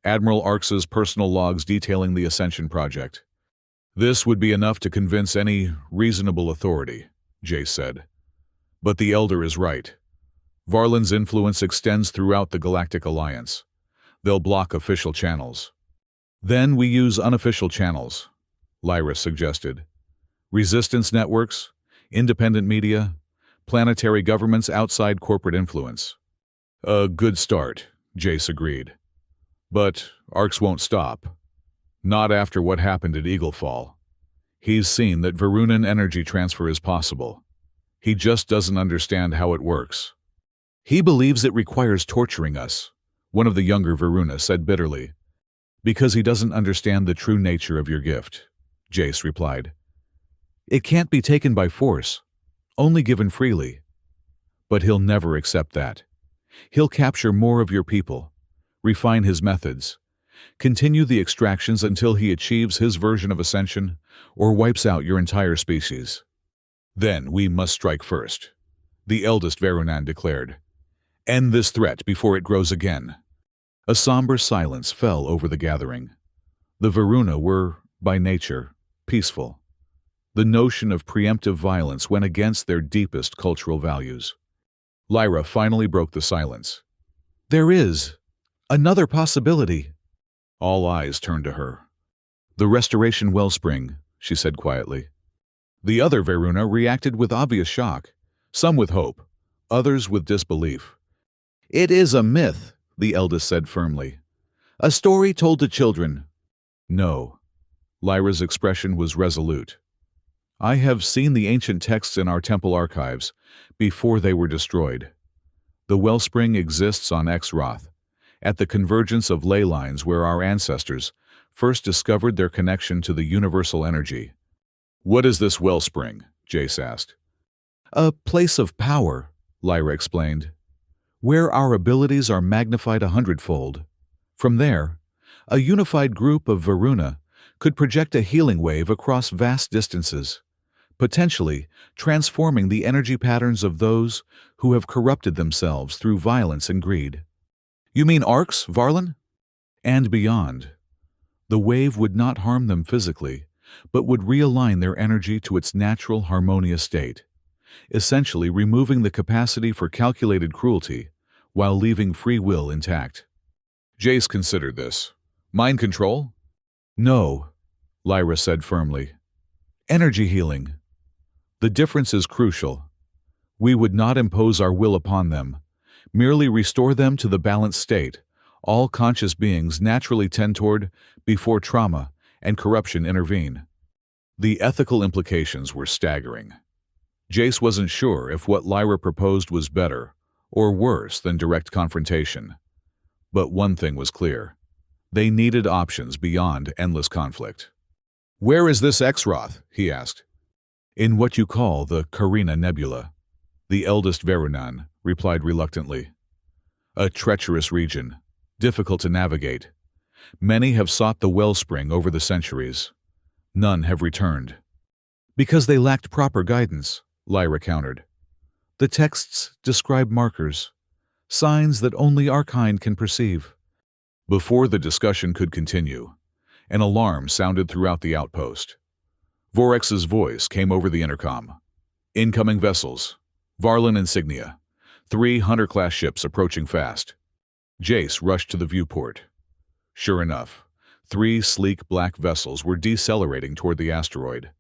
Admiral Arx's personal logs detailing the Ascension project. "This would be enough to convince any reasonable authority," Jace said. "But the Elder is right. Varlan's influence extends throughout the Galactic Alliance. They'll block official channels." "Then we use unofficial channels," Lyra suggested. "Resistance networks, independent media, planetary governments outside corporate influence." "A good start," Jace agreed. "But Arx won't stop. Not after what happened at Eagle Fall. He's seen that Varunan energy transfer is possible. He just doesn't understand how it works." "He believes it requires torturing us," one of the younger Varuna said bitterly. "Because he doesn't understand the true nature of your gift," Jace replied. "It can't be taken by force, only given freely." "But he'll never accept that. He'll capture more of your people, refine his methods, Continue the extractions until he achieves his version of ascension or wipes out your entire species. Then we must strike first, the eldest Verunan declared. End this threat before it grows again. A somber silence fell over the gathering. The Varuna were, by nature, peaceful. The notion of preemptive violence went against their deepest cultural values. Lyra finally broke the silence. There is another possibility. All eyes turned to her. The Restoration Wellspring, she said quietly. The other Varuna reacted with obvious shock, some with hope, others with disbelief. It is a myth, the eldest said firmly. A story told to children. No. Lyra's expression was resolute. I have seen the ancient texts in our temple archives before they were destroyed. The wellspring exists on Exroth, at the convergence of ley lines where our ancestors first discovered their connection to the universal energy. What is this wellspring? Jace asked. A place of power, Lyra explained, where our abilities are magnified 100-fold. From there, a unified group of Varuna could project a healing wave across vast distances, potentially transforming the energy patterns of those who have corrupted themselves through violence and greed. You mean arcs, Varlin? And beyond. The wave would not harm them physically, but would realign their energy to its natural harmonious state, essentially removing the capacity for calculated cruelty while leaving free will intact. Jace considered this. Mind control? No, Lyra said firmly. Energy healing. The difference is crucial. We would not impose our will upon them, merely restore them to the balanced state all conscious beings naturally tend toward before trauma and corruption intervene. The ethical implications were staggering. Jace wasn't sure if what Lyra proposed was better or worse than direct confrontation. But one thing was clear. They needed options beyond endless conflict. Where is this Exroth? He asked. In what you call the Carina Nebula, the eldest Verunan replied reluctantly. A treacherous region, difficult to navigate. Many have sought the wellspring over the centuries. None have returned. Because they lacked proper guidance, Lyra countered. The texts describe markers, signs that only our kind can perceive. Before the discussion could continue, an alarm sounded throughout the outpost. Vorex's voice came over the intercom. Incoming vessels. Varlin insignia. 3 Hunter-class ships approaching fast. Jace rushed to the viewport. Sure enough, 3 sleek black vessels were decelerating toward the asteroid,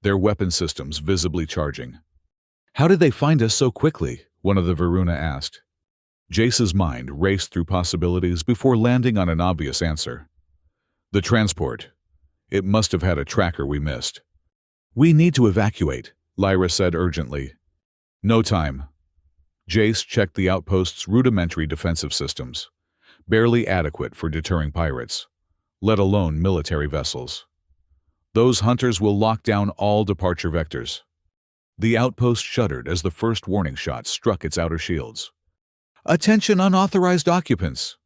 their weapon systems visibly charging. How did they find us so quickly? One of the Varuna asked. Jace's mind raced through possibilities before landing on an obvious answer. The transport. It must have had a tracker we missed. We need to evacuate, Lyra said urgently. No time. Jace checked the outpost's rudimentary defensive systems, barely adequate for deterring pirates, let alone military vessels. Those hunters will lock down all departure vectors. The outpost shuddered as the first warning shot struck its outer shields. Attention unauthorized occupants!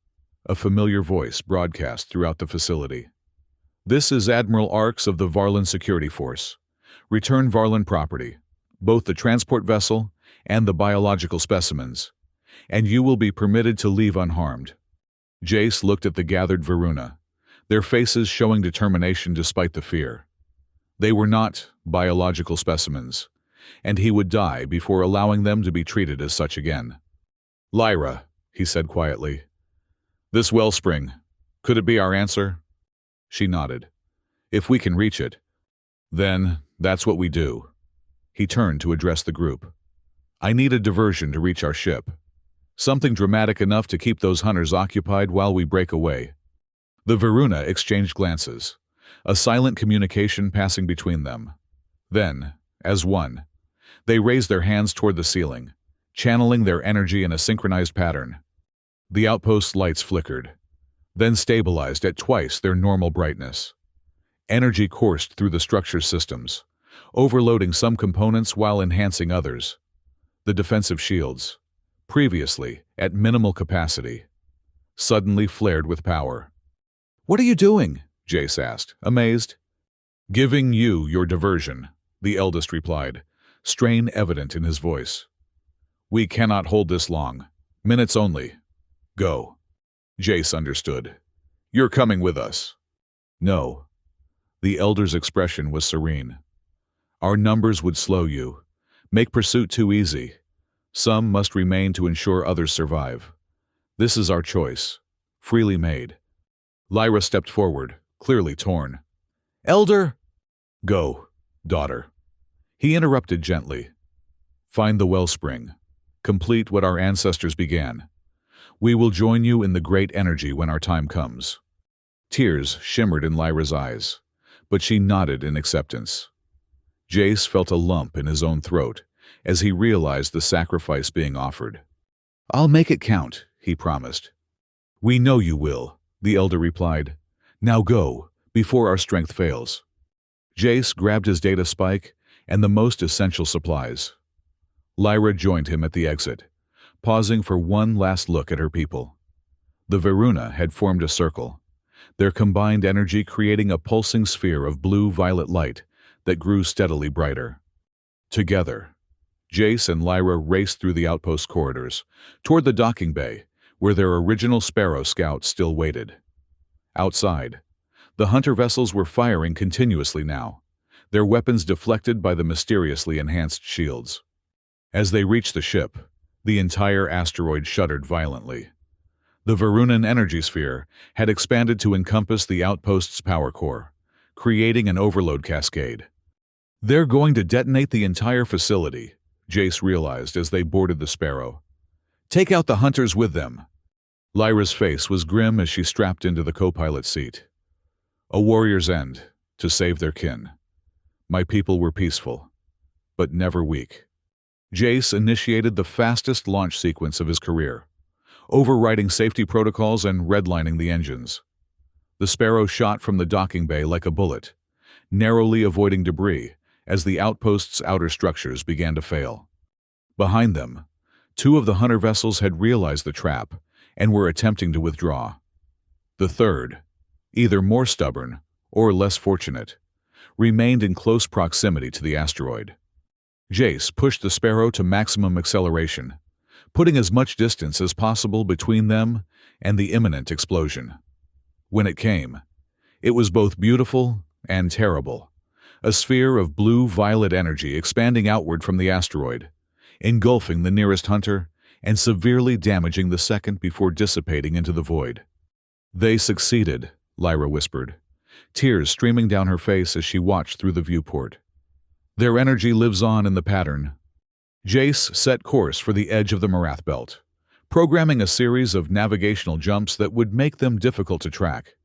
A familiar voice broadcast throughout the facility. This is Admiral Arx of the Varlin Security Force. Return Varlin property, both the transport vessel and the biological specimens, and you will be permitted to leave unharmed. Jace looked at the gathered Varuna, their faces showing determination despite the fear. They were not biological specimens, and he would die before allowing them to be treated as such again. Lyra, he said quietly. This wellspring, could it be our answer? She nodded. If we can reach it, then that's what we do. He turned to address the group. I need a diversion to reach our ship. Something dramatic enough to keep those hunters occupied while we break away. The Varuna exchanged glances, a silent communication passing between them. Then, as one, they raised their hands toward the ceiling, channeling their energy in a synchronized pattern. The outpost's lights flickered, then stabilized at twice their normal brightness. Energy coursed through the structure's systems, overloading some components while enhancing others. The defensive shields, previously at minimal capacity, suddenly flared with power. "What are you doing?" Jace asked, amazed. "Giving you your diversion," the eldest replied, strain evident in his voice. "We cannot hold this long. Minutes only. Go." Jace understood. "You're coming with us." "No." The elder's expression was serene. "Our numbers would slow you, make pursuit too easy. Some must remain to ensure others survive. This is our choice, freely made." Lyra stepped forward, clearly torn. "Elder!" "Go, daughter." He interrupted gently. "Find the wellspring. Complete what our ancestors began. We will join you in the great energy when our time comes." Tears shimmered in Lyra's eyes, but she nodded in acceptance. Jace felt a lump in his own throat as he realized the sacrifice being offered. "I'll make it count," he promised. "We know you will," the elder replied. "Now go, before our strength fails." Jace grabbed his data spike and the most essential supplies. Lyra joined him at the exit, pausing for one last look at her people. The Varuna had formed a circle, their combined energy creating a pulsing sphere of blue-violet light that grew steadily brighter. Together, Jace and Lyra raced through the outpost corridors, toward the docking bay, where their original Sparrow scouts still waited. Outside, the hunter vessels were firing continuously now, their weapons deflected by the mysteriously enhanced shields. As they reached the ship, the entire asteroid shuddered violently. The Varunan energy sphere had expanded to encompass the outpost's power core, creating an overload cascade. "They're going to detonate the entire facility," Jace realized as they boarded the Sparrow. "Take out the hunters with them." Lyra's face was grim as she strapped into the co-pilot seat. "A warrior's end, to save their kin. My people were peaceful, but never weak." Jace initiated the fastest launch sequence of his career, overriding safety protocols and redlining the engines. The Sparrow shot from the docking bay like a bullet, narrowly avoiding debris as the outpost's outer structures began to fail. Behind them, two of the hunter vessels had realized the trap and were attempting to withdraw. The third, either more stubborn or less fortunate, remained in close proximity to the asteroid. Jace pushed the Sparrow to maximum acceleration, putting as much distance as possible between them and the imminent explosion. When it came, it was both beautiful and terrible, a sphere of blue-violet energy expanding outward from the asteroid, engulfing the nearest hunter and severely damaging the second before dissipating into the void. "They succeeded," Lyra whispered, tears streaming down her face as she watched through the viewport. "Their energy lives on in the pattern." Jace set course for the edge of the Marath Belt, programming a series of navigational jumps that would make them difficult to track.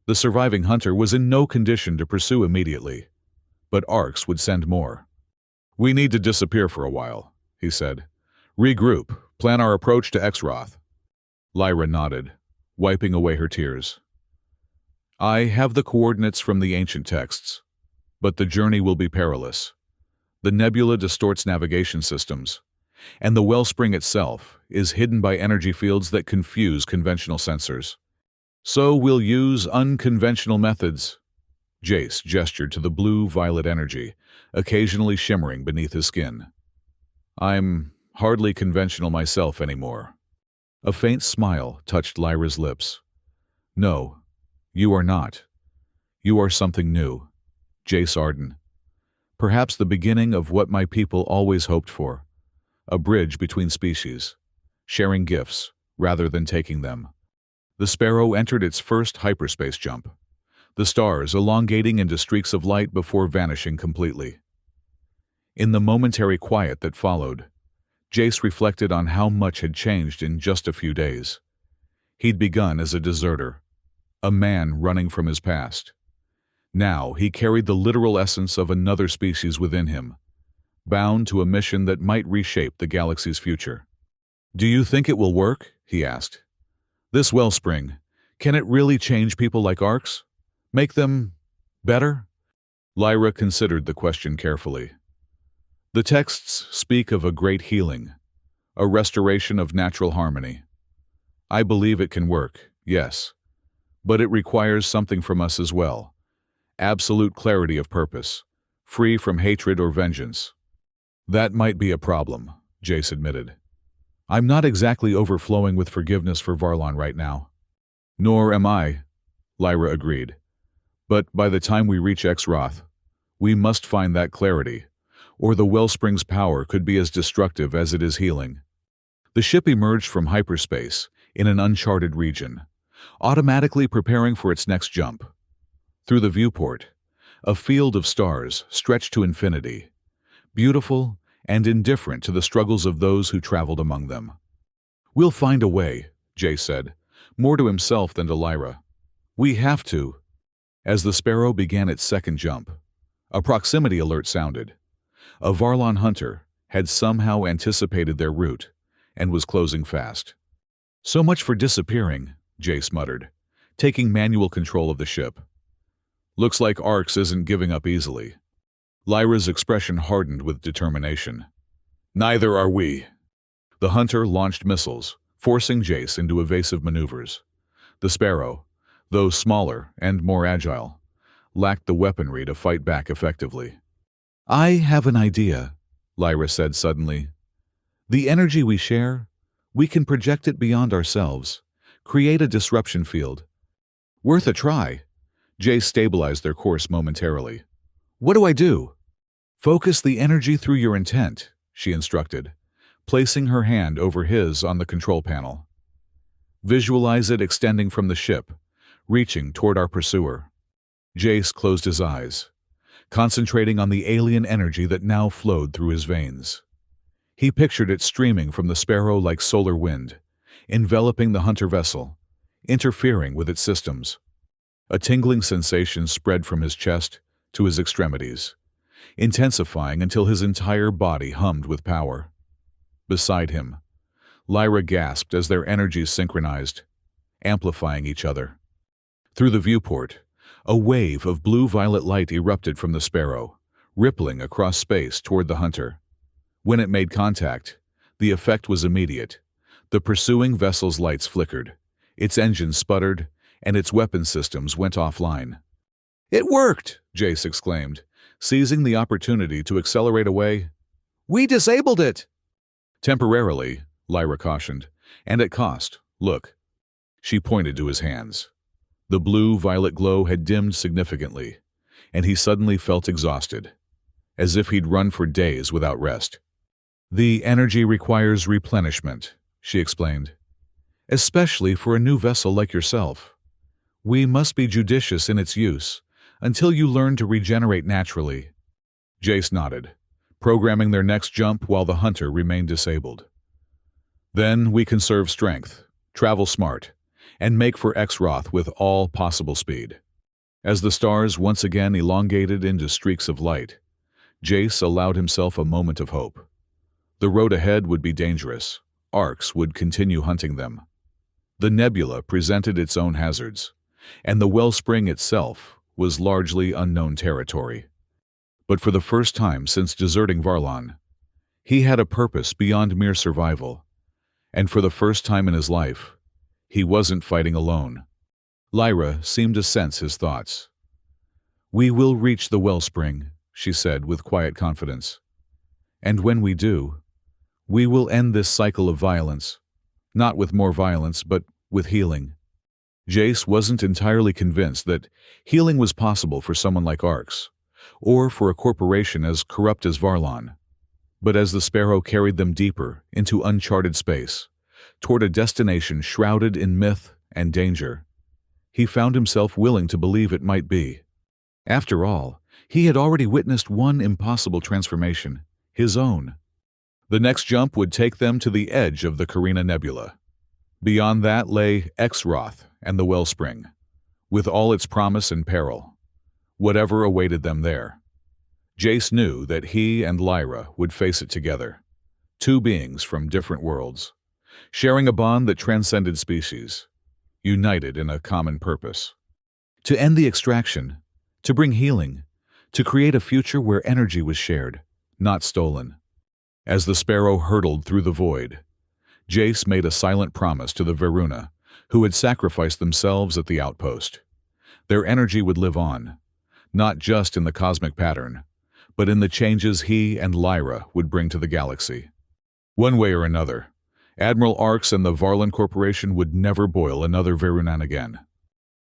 The surviving hunter was in no condition to pursue immediately, but Arx would send more. "We need to disappear for a while," he said. "Regroup, plan our approach to Exroth." Lyra nodded, wiping away her tears. "I have the coordinates from the ancient texts, but the journey will be perilous. The nebula distorts navigation systems, and the wellspring itself is hidden by energy fields that confuse conventional sensors. So we'll use unconventional methods." Jace gestured to the blue-violet energy, occasionally shimmering beneath his skin. "I'm hardly conventional myself anymore." A faint smile touched Lyra's lips. "No, you are not. You are something new, Jace Arden. Perhaps the beginning of what my people always hoped for. A bridge between species, sharing gifts rather than taking them." The Sparrow entered its first hyperspace jump, the stars elongating into streaks of light before vanishing completely. In the momentary quiet that followed, Jace reflected on how much had changed in just a few days. He'd begun as a deserter, a man running from his past. Now he carried the literal essence of another species within him, bound to a mission that might reshape the galaxy's future. "Do you think it will work?" he asked. "This wellspring, can it really change people like Arx? Make them better?" Lyra considered the question carefully. "The texts speak of a great healing, a restoration of natural harmony. I believe it can work, yes, But it requires something from us as well. Absolute clarity of purpose, free from hatred or vengeance. That might be a problem, Jace admitted. I'm not exactly overflowing with forgiveness for Varlon right now. Nor am I, Lyra agreed. But by the time we reach Exroth, we must find that clarity, or the Wellspring's power could be as destructive as it is healing. The ship emerged from hyperspace in an uncharted region, automatically preparing for its next jump. Through the viewport, a field of stars stretched to infinity, beautiful and indifferent to the struggles of those who traveled among them. We'll find a way, Jay said, more to himself than to Lyra. We have to. As the Sparrow began its second jump, a proximity alert sounded. A Varlon hunter had somehow anticipated their route and was closing fast. So much for disappearing, Jace muttered, taking manual control of the ship. Looks like Arx isn't giving up easily. Lyra's expression hardened with determination. Neither are we. The hunter launched missiles, forcing Jace into evasive maneuvers. The Sparrow, though smaller and more agile, lacked the weaponry to fight back effectively. I have an idea, Lyra said suddenly. The energy we share, we can project it beyond ourselves, create a disruption field. Worth a try. Jace stabilized their course momentarily. What do I do? Focus the energy through your intent, she instructed, placing her hand over his on the control panel. Visualize it extending from the ship, reaching toward our pursuer. Jace closed his eyes, concentrating on the alien energy that now flowed through his veins. He pictured it streaming from the Sparrow like solar wind, enveloping the hunter vessel, interfering with its systems. A tingling sensation spread from his chest to his extremities, intensifying until his entire body hummed with power. Beside him, Lyra gasped as their energies synchronized, amplifying each other. Through the viewport, a wave of blue-violet light erupted from the Sparrow, rippling across space toward the hunter. When it made contact, the effect was immediate. The pursuing vessel's lights flickered, its engines sputtered, and its weapon systems went offline. It worked, Jace exclaimed, seizing the opportunity to accelerate away. We disabled it! Temporarily, Lyra cautioned, and at cost. Look. She pointed to his hands. The blue-violet glow had dimmed significantly, and he suddenly felt exhausted, as if he'd run for days without rest. The energy requires replenishment, she explained, especially for a new vessel like yourself. We must be judicious in its use until you learn to regenerate naturally. Jace nodded, programming their next jump while the hunter remained disabled. Then we conserve strength, travel smart, and make for Exroth with all possible speed. As the stars once again elongated into streaks of light, Jace allowed himself a moment of hope. The road ahead would be dangerous. Arx would continue hunting them. The nebula presented its own hazards, and the wellspring itself was largely unknown territory. But for the first time since deserting Varlon, he had a purpose beyond mere survival, and for the first time in his life, he wasn't fighting alone. Lyra seemed to sense his thoughts. We will reach the wellspring, she said with quiet confidence. And when we do, we will end this cycle of violence, not with more violence, but with healing. Jace wasn't entirely convinced that healing was possible for someone like Arx, or for a corporation as corrupt as Varlon. But as the Sparrow carried them deeper into uncharted space, toward a destination shrouded in myth and danger, he found himself willing to believe it might be. After all, he had already witnessed one impossible transformation, his own. The next jump would take them to the edge of the Carina Nebula. Beyond that lay Exroth and the Wellspring, with all its promise and peril, whatever awaited them there. Jace knew that he and Lyra would face it together, two beings from different worlds, sharing a bond that transcended species, united in a common purpose. To end the extraction, to bring healing, to create a future where energy was shared, not stolen. As the Sparrow hurtled through the void, Jace made a silent promise to the Veruna who had sacrificed themselves at the outpost. Their energy would live on, not just in the cosmic pattern, but in the changes he and Lyra would bring to the galaxy. One way or another, Admiral Arx and the Varlin Corporation would never boil another Verunan again.